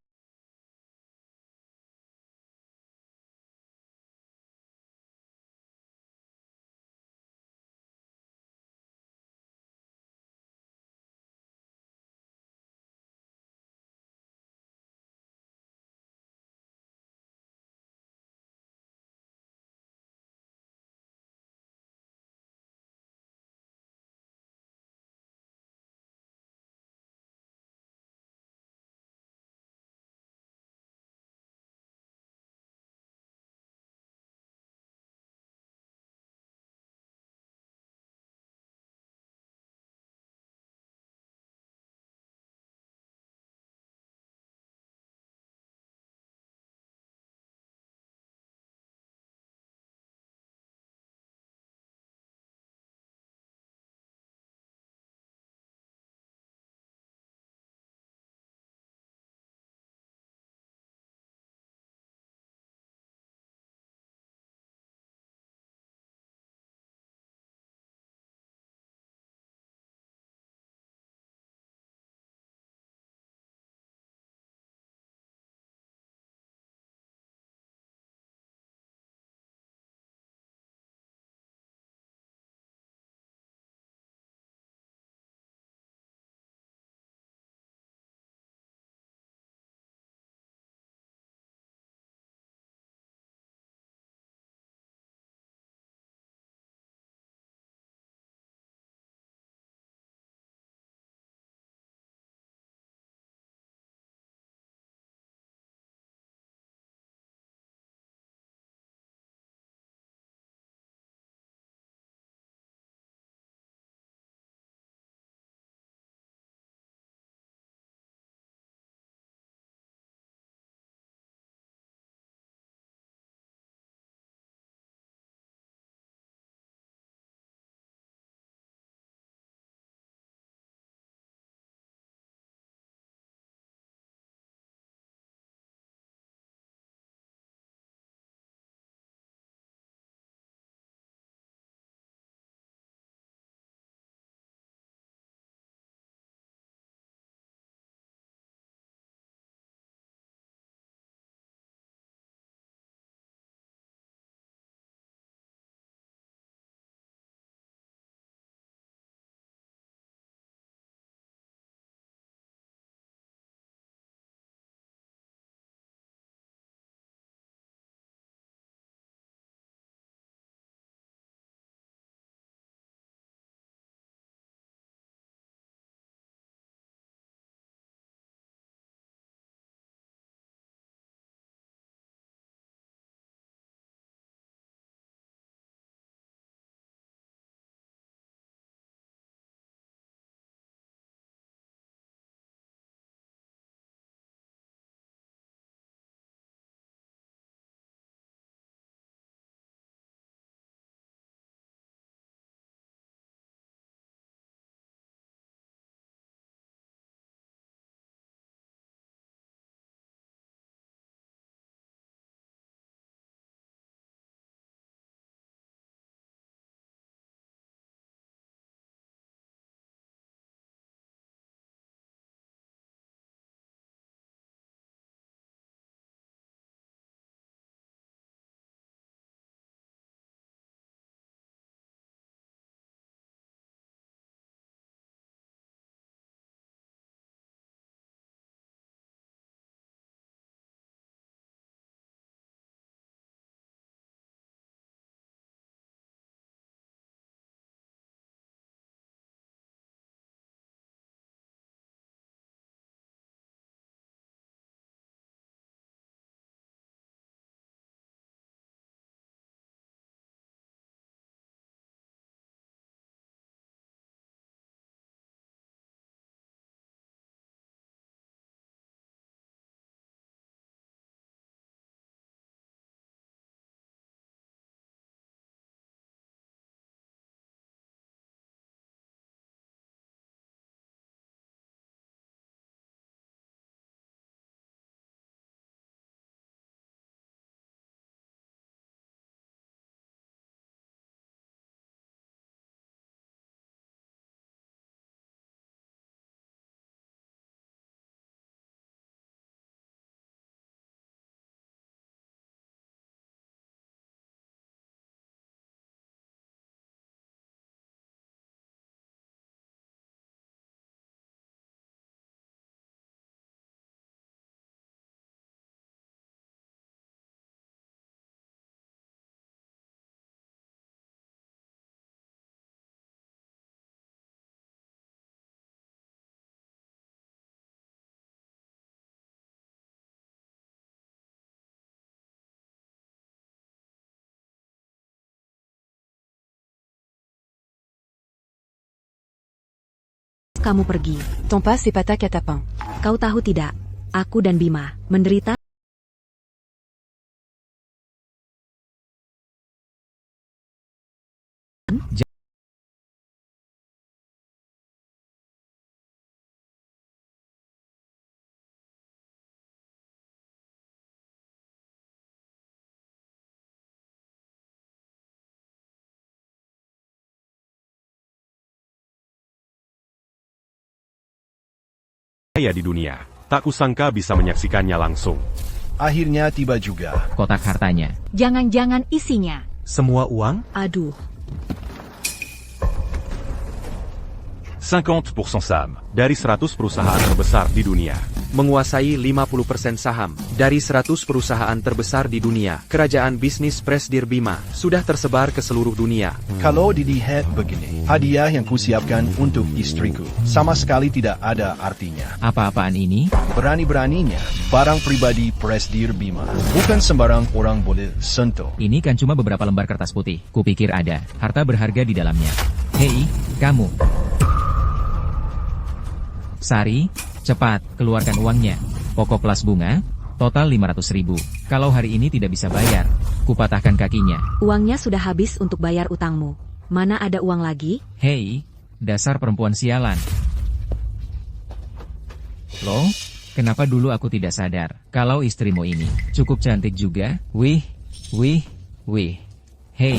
kamu pergi. Ton pas c'est pas ta catapin. Kau tahu tidak? Aku dan Bima menderita. Saya di dunia. Tak kusangka bisa menyaksikannya langsung. Akhirnya tiba juga. Kotak hartanya. Jangan-jangan isinya. Semua uang? Aduh, 50% Sam. Dari 100 perusahaan terbesar di dunia. Menguasai 50% saham dari 100 perusahaan terbesar di dunia. Kerajaan bisnis Presdir Bima sudah tersebar ke seluruh dunia. Kalau dilihat begini, hadiah yang kusiapkan untuk istriku sama sekali tidak ada artinya. Apa-apaan ini? Berani-beraninya, barang pribadi Presdir Bima. Bukan sembarang orang boleh sentuh. Ini kan cuma beberapa lembar kertas putih. Kupikir ada harta berharga di dalamnya. Hei, kamu. Sari, cepat, keluarkan uangnya. Pokok plus bunga, total 500.000. Kalau hari ini tidak bisa bayar, kupatahkan kakinya. uangnya sudah habis untuk bayar utangmu. Mana ada uang lagi? Hei, dasar perempuan sialan. Loh, kenapa dulu aku tidak sadar kalau istrimu ini cukup cantik juga? Wih. Hei,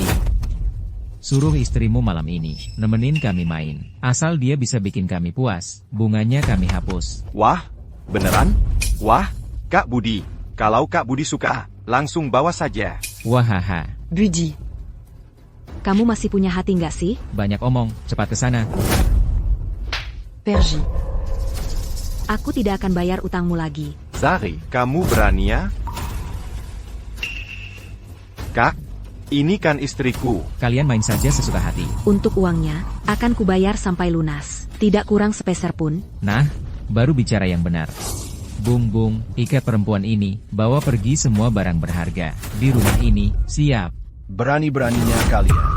suruh istrimu malam ini nemenin kami main. Asal dia bisa bikin kami puas, bunganya kami hapus. Wah, beneran? Wah, Kak Budi. Kalau Kak Budi suka, langsung bawa saja. Wahaha. Budi. Kamu masih punya hati nggak sih? Banyak omong, cepat ke sana. Pergi. Aku tidak akan bayar utangmu lagi. Zari, kamu berani ya? Kak, ini kan istriku. Kalian main saja sesuka hati. Untuk uangnya, akan kubayar sampai lunas. Tidak kurang sepeser pun. Nah, baru bicara yang benar. Bung, ikat perempuan ini, bawa pergi semua barang berharga di rumah ini, siap. Berani-beraninya kalian.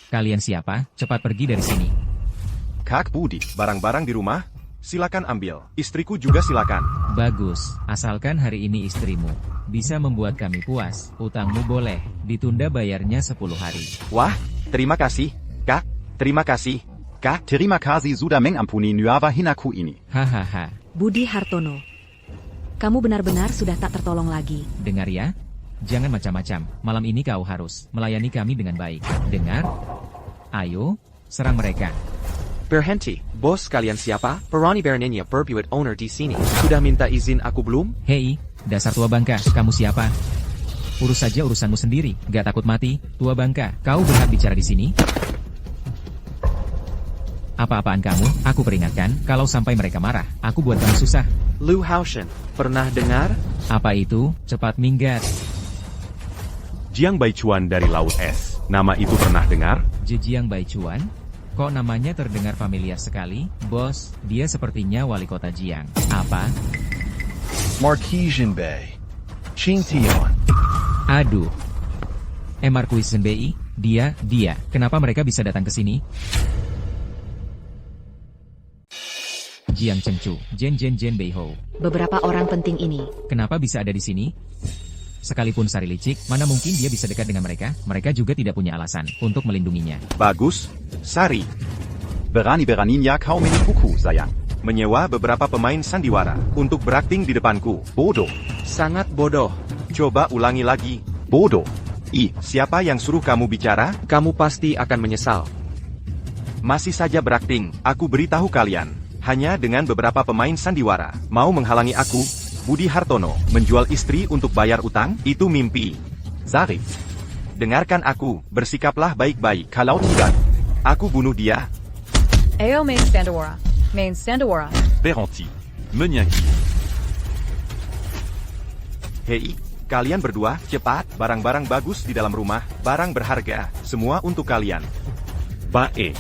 Kalian siapa? Cepat pergi dari sini. Kak Budi, barang-barang di rumah, silakan ambil. Istriku juga silakan. Bagus, asalkan hari ini istrimu bisa membuat kami puas. Utangmu boleh ditunda bayarnya 10 hari. Wah, terima kasih, Kak. Terima kasih, Kak. Terima kasih sudah mengampuni nyawanya hinaku ini. Hahaha. Budi Hartono. Kamu benar-benar sudah tak tertolong lagi. Dengar ya, jangan macam-macam. Malam ini kau harus melayani kami dengan baik. Dengar? Ayo, serang mereka. Berhenti, bos kalian siapa? Berani beraninya berbuat owner di sini. Sudah minta izin aku belum? Hei, dasar tua bangka, kamu siapa? Urus saja urusanmu sendiri, gak takut mati, tua bangka. Kau berhak bicara di sini? Apa-apaan kamu? Aku peringatkan, kalau sampai mereka marah, aku buat kamu susah. Lu Haoshen, pernah dengar? Apa itu? Cepat minggat. Jiang Baichuan dari Laut Es. Nama itu pernah dengar? Jiang Baichuan? Kok namanya terdengar familiar sekali? Bos, dia sepertinya wali kota Jiang. Apa? Marquis Jinbei. Qing Tian. Aduh. Marquis Jinbei? Dia. Kenapa mereka bisa datang ke sini? Jiang Chengchu, Jen Beiho. Beberapa orang penting ini. Kenapa bisa ada di sini? Sekalipun Sari licik, mana mungkin dia bisa dekat dengan mereka? Mereka juga tidak punya alasan untuk melindunginya. Bagus, Sari. Berani-beraninya kau menipuku, sayang. Menyewa beberapa pemain sandiwara untuk berakting di depanku. Bodoh. Sangat bodoh. Coba ulangi lagi. Bodoh. Siapa yang suruh kamu bicara? Kamu pasti akan menyesal. Masih saja berakting, aku beritahu kalian. Hanya dengan beberapa pemain sandiwara, mau menghalangi aku, Budi Hartono, menjual istri untuk bayar utang, itu mimpi. Zari, dengarkan aku, bersikaplah baik-baik. Kalau tidak, aku bunuh dia. Ayo main Sandawara. Berhenti. Menyanyi. Hei, kalian berdua, cepat, barang-barang bagus di dalam rumah, barang berharga, semua untuk kalian. Bae.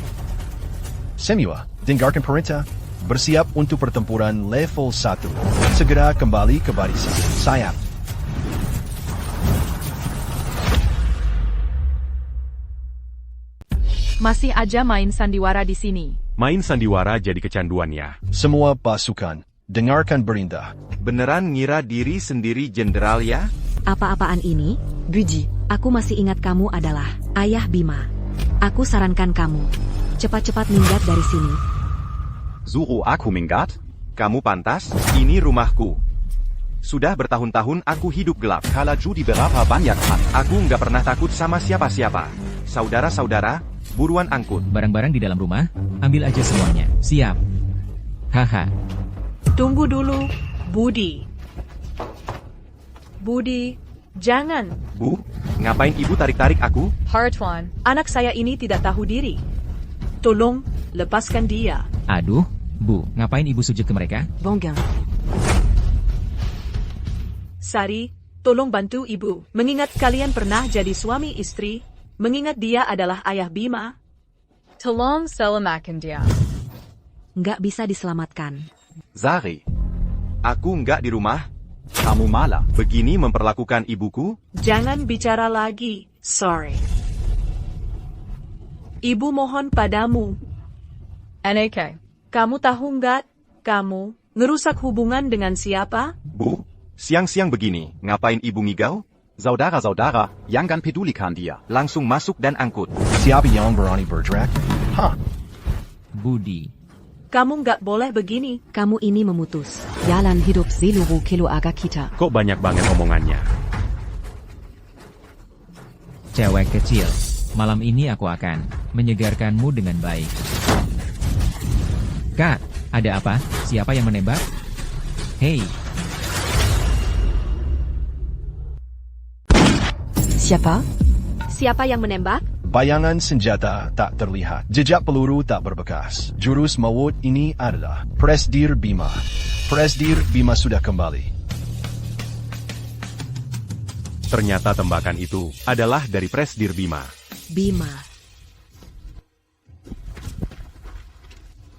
Semua, dengarkan perintah. Bersiap untuk pertempuran level 1. Segera kembali ke barisan. Sayap. Masih aja main sandiwara di sini. Main sandiwara jadi kecanduannya. Semua pasukan, dengarkan perintah. Beneran ngira diri sendiri jenderal ya? Apa-apaan ini? Guji, aku masih ingat kamu adalah Ayah Bima. Aku sarankan kamu, cepat-cepat minggat dari sini. Suruh aku minggat? Kamu pantas, ini rumahku. Sudah bertahun-tahun aku hidup gelap. Kalau judi berapa banyak man? Aku nggak pernah takut sama siapa-siapa. Saudara-saudara, buruan angkut. Barang-barang di dalam rumah, ambil aja semuanya. Siap. Haha. Tunggu dulu, Budi. Budi, jangan. Bu, ngapain ibu tarik-tarik aku? Hartuan, anak saya ini tidak tahu diri. Tolong, lepaskan dia. Aduh, Bu, ngapain ibu sujud ke mereka? Bonggang. Sari, tolong bantu ibu. Mengingat kalian pernah jadi suami istri, mengingat dia adalah ayah Bima. Tolong selamatkan dia. Nggak bisa diselamatkan. Sari, Aku nggak di rumah. kamu malah. Begini memperlakukan ibuku? Jangan bicara lagi. Sorry. Ibu mohon padamu. NAK, kamu tahu nggak? Kamu ngerusak hubungan dengan siapa? Bu, siang-siang begini, ngapain ibu ngigau? Saudara-saudara, jangan pedulikan dia. Langsung masuk dan angkut. Siapa yang berani bergerak? Hah? Budi. Kamu nggak boleh begini. Kamu ini memutus jalan hidup seluruh keluarga kita. Kok banyak banget omongannya? Cewek kecil. Malam ini aku akan menyegarkanmu dengan baik. Kak, ada apa? Siapa yang menembak? Hei. Siapa? Siapa yang menembak? Bayangan senjata tak terlihat. Jejak peluru tak berbekas. Jurus maut ini adalah Presdir Bima. Presdir Bima sudah kembali. Ternyata tembakan itu adalah dari Presdir Bima. Bima.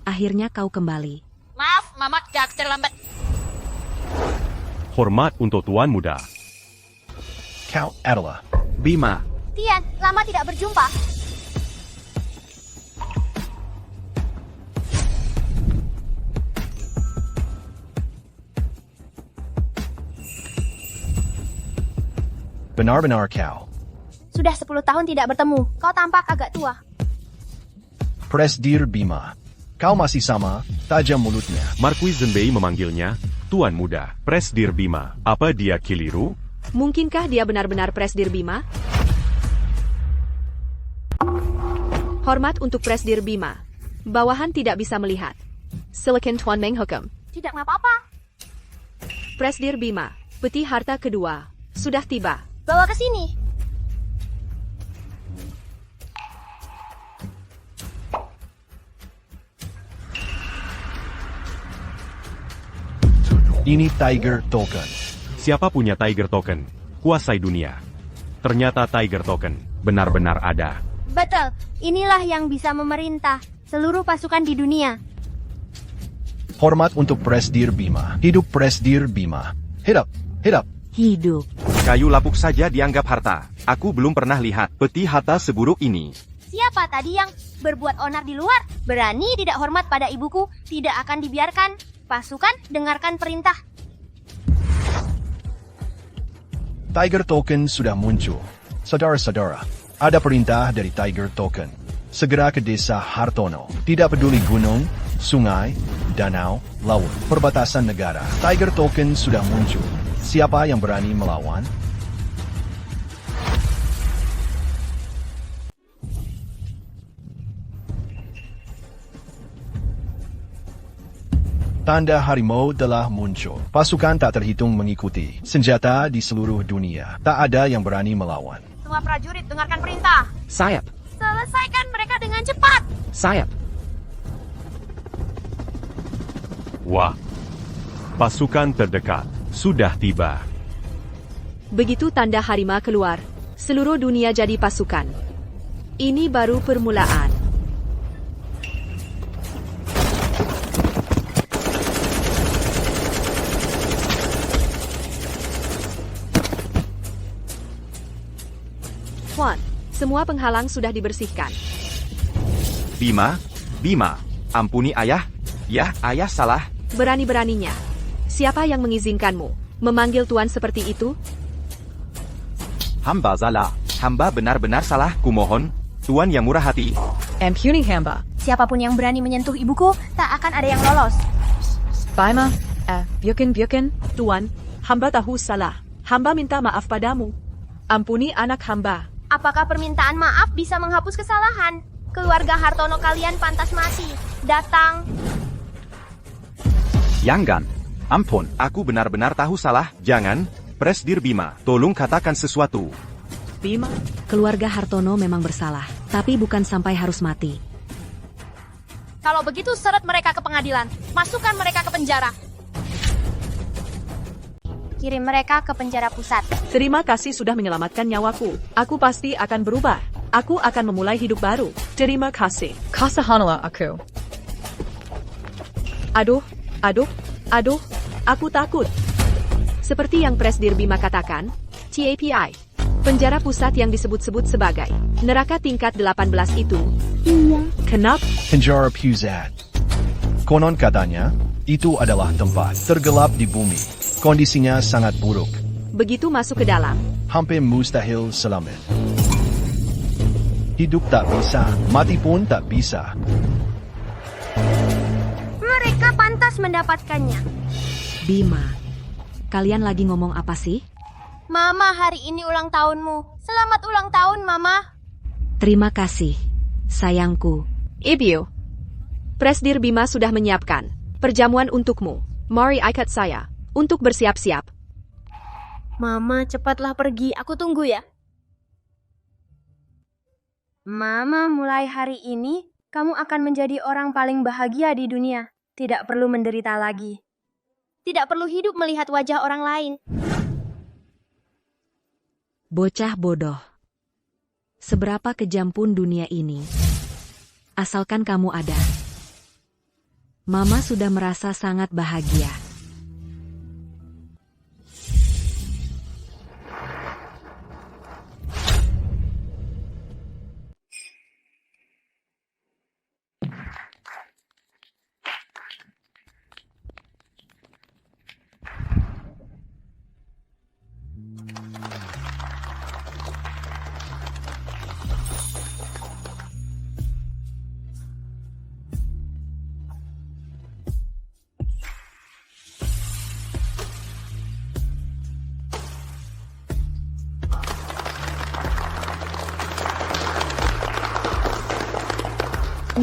Akhirnya kau kembali. Maaf, Mama agak terlambat. Hormat untuk Tuan Muda. Kau adalah Bima. Tian, lama tidak berjumpa. benar-benar kau. Sudah 10 tahun tidak bertemu. Kau tampak agak tua. Presdir Bima. Kau masih sama, tajam mulutnya. Marquis Zenbei memanggilnya Tuan Muda. Presdir Bima. Apa dia keliru? Mungkinkah dia benar-benar Presdir Bima? Hormat untuk Presdir Bima. Bawahan tidak bisa melihat. Silakan Tuan menghukum. Tidak apa-apa. Presdir Bima, peti harta kedua, sudah tiba. Bawa ke sini. Ini Tiger Token. Siapa punya Tiger Token? Kuasai dunia. Ternyata Tiger Token benar-benar ada. Betul, inilah yang bisa memerintah seluruh pasukan di dunia. Hormat untuk Presdir Bima. Hidup Presdir Bima. Hidup, hidup. Hidup. Kayu lapuk saja dianggap harta. Aku belum pernah lihat peti harta seburuk ini. Siapa tadi yang berbuat onar di luar? Berani tidak hormat pada ibuku? Tidak akan dibiarkan. Pasukan, dengarkan perintah. Tiger Token sudah muncul. Saudara-saudara, ada perintah dari Tiger Token. Segera ke desa Hartono. Tidak peduli gunung, sungai, danau, laut, perbatasan negara. Tiger Token sudah muncul. Siapa yang berani melawan? Tanda harimau telah muncul. Pasukan tak terhitung mengikuti. Senjata di seluruh dunia. Tak ada yang berani melawan. Semua prajurit, dengarkan perintah. Sayap. Selesaikan mereka dengan cepat. Sayap. Wah. Pasukan terdekat sudah tiba. Begitu tanda harimau keluar, seluruh dunia jadi pasukan. Ini baru permulaan. Tuan, semua penghalang sudah dibersihkan. Bima, Bima, ampuni ayah. Ya, ayah salah. Berani-beraninya. Siapa yang mengizinkanmu memanggil tuan seperti itu? Hamba salah. Hamba benar-benar salah, kumohon. Tuan yang murah hati. Impuni hamba. Siapapun yang berani menyentuh ibuku, tak akan ada yang lolos. Baima, Bukan. Tuan, hamba tahu salah. Hamba minta maaf padamu. Ampuni anak hamba. Apakah permintaan maaf bisa menghapus kesalahan? Keluarga Hartono kalian pantas mati. Datang. Jangan. Ampun. Aku benar-benar tahu salah. Jangan, Presdir Bima. Tolong katakan sesuatu. Bima, Keluarga Hartono memang bersalah, tapi bukan sampai harus mati. Kalau begitu seret mereka ke pengadilan. Masukkan mereka ke penjara. Kirim mereka ke penjara pusat. terima kasih sudah menyelamatkan nyawaku. Aku pasti akan berubah. Aku akan memulai hidup baru. Terima kasih. kasahanala aku. Aduh, aku takut. Seperti yang Presdir Bima katakan, TAPI, penjara pusat yang disebut-sebut sebagai neraka tingkat 18 itu. Iya. Kenapa? Penjara Pusat. Konon katanya, itu adalah tempat tergelap di bumi. Kondisinya sangat buruk. Begitu masuk ke dalam, Hampir mustahil selamat. Hidup tak bisa, mati pun tak bisa. Mereka pantas mendapatkannya. Bima, kalian lagi ngomong apa sih? Mama, hari ini ulang tahunmu. Selamat ulang tahun, Mama. Terima kasih, sayangku. Ibu, Presdir Bima sudah menyiapkan perjamuan untukmu. Mari ikut saya untuk bersiap-siap. Mama, cepatlah pergi. Aku tunggu ya. Mama, mulai hari ini, kamu akan menjadi orang paling bahagia di dunia. Tidak perlu menderita lagi. Tidak perlu hidup melihat wajah orang lain. Bocah bodoh. Seberapa kejam pun dunia ini, asalkan kamu ada. Mama sudah merasa sangat bahagia.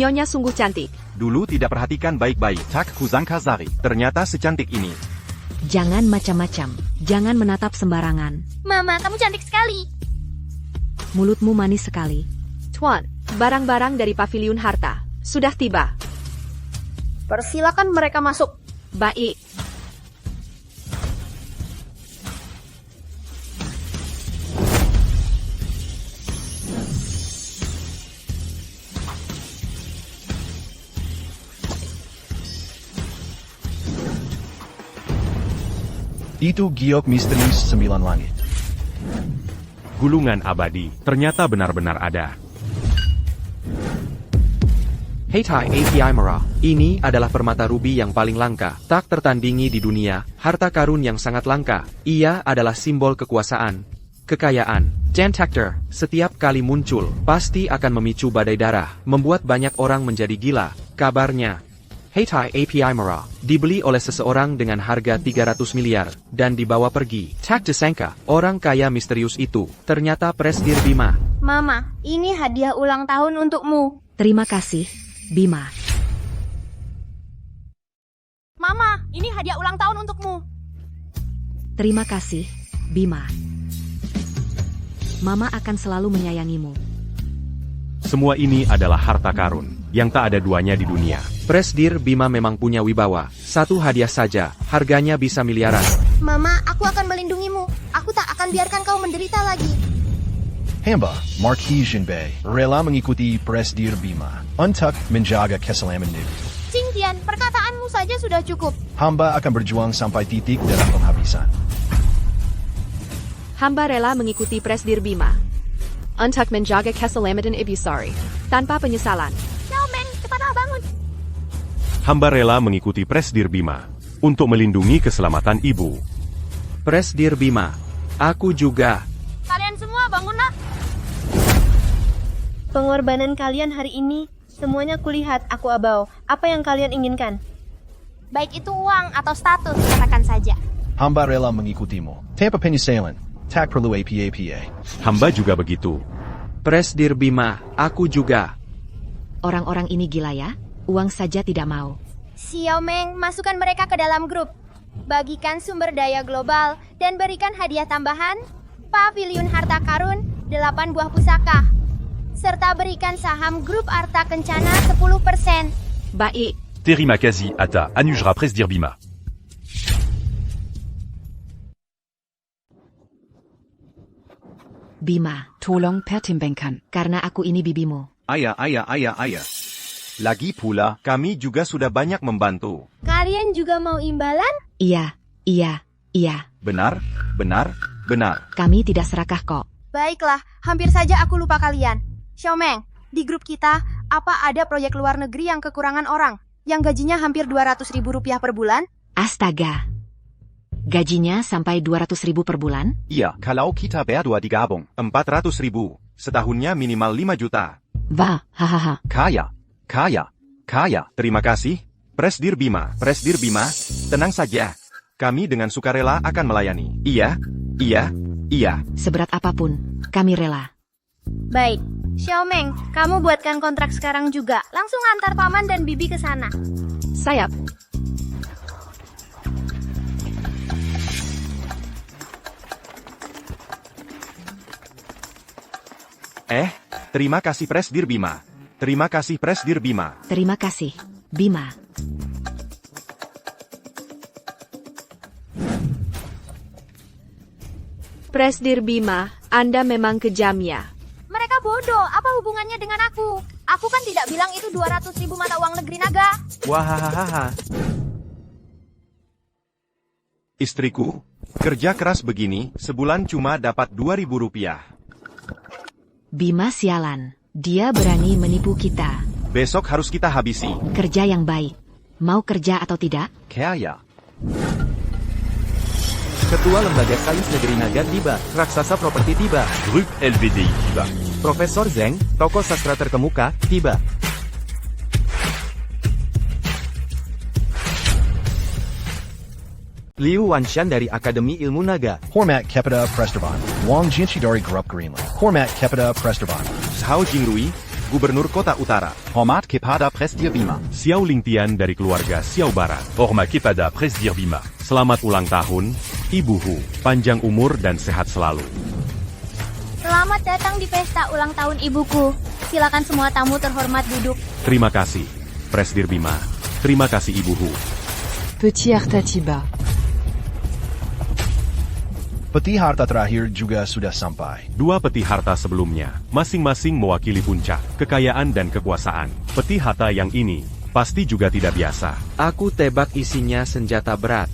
Nyonya sungguh cantik. Dulu tidak perhatikan baik-baik. Tak kusangka Zari. Ternyata secantik ini. Jangan macam-macam. Jangan menatap sembarangan. Mama, kamu cantik sekali. Mulutmu manis sekali. Tuan, barang-barang dari paviliun harta sudah tiba. Persilakan mereka masuk. Baik. Itu giok misterius 9 langit. Gulungan abadi, ternyata benar-benar ada. Heitai API Merah, ini adalah permata ruby yang paling langka, tak tertandingi di dunia, harta karun yang sangat langka. Ia adalah simbol kekuasaan, kekayaan. Gentactor, setiap kali muncul, pasti akan memicu badai darah, membuat banyak orang menjadi gila. Kabarnya, Heitai API Merah dibeli oleh seseorang dengan harga 300 miliar dan dibawa pergi. Tak disangka, orang kaya misterius itu ternyata Presdir Bima. Mama, ini hadiah ulang tahun untukmu. Terima kasih, Bima. Mama, ini hadiah ulang tahun untukmu. Terima kasih, Bima. Mama akan selalu menyayangimu. Semua ini adalah harta karun yang tak ada duanya di dunia. Presdir Bima memang punya wibawa. Satu hadiah saja, harganya bisa miliaran. Mama, aku akan melindungimu. Aku tak akan biarkan kau menderita lagi. Hamba, Marquis Jinbei, rela mengikuti Presdir Bima untuk menjaga keselamatan negeri. Xingtian, perkataanmu saja sudah cukup. Hamba akan berjuang sampai titik darah penghabisan. Hamba rela mengikuti Presdir Bima untuk menjaga keselamatan Ibisari tanpa penyesalan. Kau Hamba rela mengikuti Presdir Bima untuk melindungi keselamatan ibu. Presdir Bima. Aku juga. Kalian semua bangunlah. Pengorbanan kalian hari ini, semuanya kulihat aku abau. Apa yang kalian inginkan? Baik itu uang atau status, katakan saja. Hamba rela mengikutimu. Tanpa penyesalan. Tak perlu apa-apa. Hamba juga begitu. Presdir Bima. Aku juga. Orang-orang ini gila ya? Uang saja tidak mau. Xiao Meng, masukkan mereka ke dalam grup. Bagikan sumber daya global dan berikan hadiah tambahan, paviliun harta karun, 8 buah pusaka. Serta berikan saham grup Arta Kencana 10%. Baik. Terima kasih, Atta Anujra Presdir Bima. Bima, tolong pertimbangkan. Karena aku ini bibimu. Ayah. Lagi pula, Kami juga sudah banyak membantu. Kalian juga mau imbalan? Iya. benar. Kami tidak serakah kok. Baiklah, hampir saja aku lupa kalian. Xiao Meng, di grup kita, apa ada proyek luar negeri yang kekurangan orang? Yang gajinya hampir 200.000 rupiah per bulan? Astaga. Gajinya sampai 200.000 per bulan? Iya, kalau kita berdua digabung. 400.000. Setahunnya minimal 5 juta. Wah, hahaha. Kaya. Terima kasih, Presdir Bima. Presdir Bima, tenang saja. Kami dengan sukarela akan melayani. Iya. Seberat apapun, kami rela. Baik, Xiao Meng, kamu buatkan kontrak sekarang juga. Langsung antar paman dan bibi ke sana. Sayap. Terima kasih Presdir Bima. Terima kasih Presdir Bima. Terima kasih, Bima. Presdir Bima, Anda memang kejam ya. Mereka bodoh, apa hubungannya dengan aku? Aku kan tidak bilang itu 200.000 mata uang negeri naga. Wahahaha. Istriku, kerja keras begini, sebulan cuma dapat 2.000 rupiah. Bima sialan. Dia berani menipu kita. Besok harus kita habisi. Kerja yang baik. Mau kerja atau tidak? Kaya. Ketua Lembaga Sains Negeri Naga tiba. Raksasa Properti tiba. Grup LVDI tiba. Profesor Zeng, tokoh sastra terkemuka, tiba. Liu Wanshan dari Akademi Ilmu Naga. Hormat Kepeda Prestaban. Wang Jinchi dari Grup Greenland. Hormat Kepeda Prestaban. Zhao Jingrui, Gubernur Kota Utara. Hormat kepada Presdir Bima. Xiao Lingtian dari keluarga Xiao Barat. Hormat kepada Presdir Bima. Selamat ulang tahun, Ibu Hu. Panjang umur dan sehat selalu. Selamat datang di pesta ulang tahun ibuku. Silakan semua tamu terhormat duduk. Terima kasih, Presdir Bima. Terima kasih Ibu Hu. Petit Arta tiba. Peti harta terakhir juga sudah sampai. 2 peti harta sebelumnya, masing-masing mewakili puncak, kekayaan dan kekuasaan. Peti harta yang ini, pasti juga tidak biasa. Aku tebak isinya senjata berat.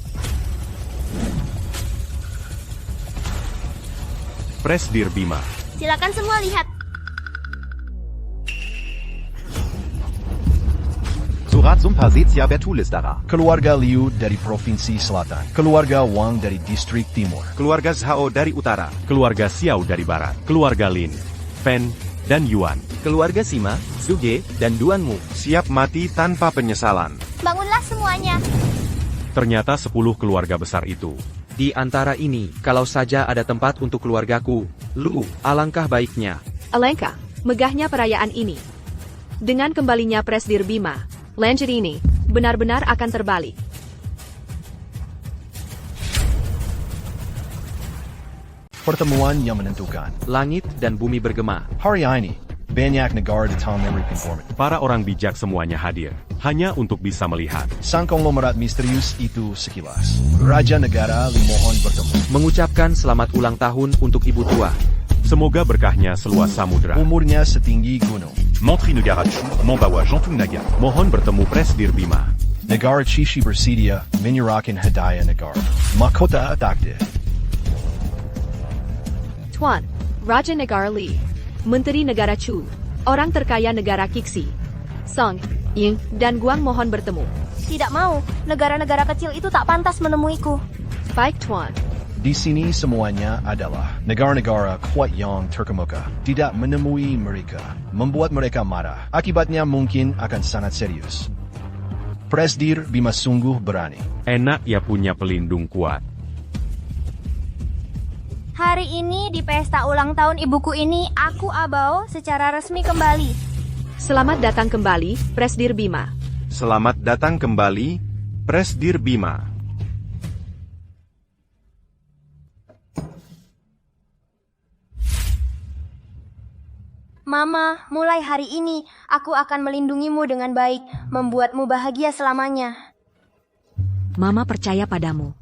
Presdir Bima. Silakan semua lihat. Surat Sumpah Zetsia Bertulis Dara. Keluarga Liu dari Provinsi Selatan. Keluarga Wang dari Distrik Timur. Keluarga Zhao dari Utara. Keluarga Xiao dari Barat. Keluarga Lin, Fen, dan Yuan. Keluarga Sima, Zuge, dan Duanmu. Siap mati tanpa penyesalan. Bangunlah semuanya. Ternyata 10 keluarga besar itu. Di antara ini, kalau saja ada tempat untuk keluargaku, Lu, alangkah baiknya. Alangkah megahnya perayaan ini. Dengan kembalinya Presdir Bima, Lanjut ini benar-benar akan terbalik. Pertemuan yang menentukan. Langit dan bumi bergema. Hari ini, banyak negara datang memberi konformit. Para orang bijak semuanya hadir, hanya untuk bisa melihat. Sang konglomerat misterius itu sekilas. Raja negara dimohon bertemu. Mengucapkan selamat ulang tahun untuk ibu tua. Semoga berkahnya seluas samudra. Umurnya setinggi gunung. Menteri Negara Chu, membawa Jantung Naga. Mohon bertemu Presdir Bima. Negara Cici bersedia menyerahkan hadiah negara. Mahkota takdir. Tuan, Raja Negara Li, Menteri Negara Chu, orang terkaya negara Kiksi, Song, Ying dan Guang mohon bertemu. Tidak mau, negara-negara kecil itu tak pantas menemuiku. Baik, Tuan. Di sini semuanya adalah negara-negara kuat yang terkemuka. Tidak menemui mereka, membuat mereka marah. Akibatnya mungkin akan sangat serius. Presdir Bima sungguh berani. Enak ya punya pelindung kuat. Hari ini di pesta ulang tahun ibuku ini, aku Abao secara resmi kembali. Selamat datang kembali, Presdir Bima. Selamat datang kembali, Presdir Bima. Mama, mulai hari ini aku akan melindungimu dengan baik, membuatmu bahagia selamanya. Mama percaya padamu.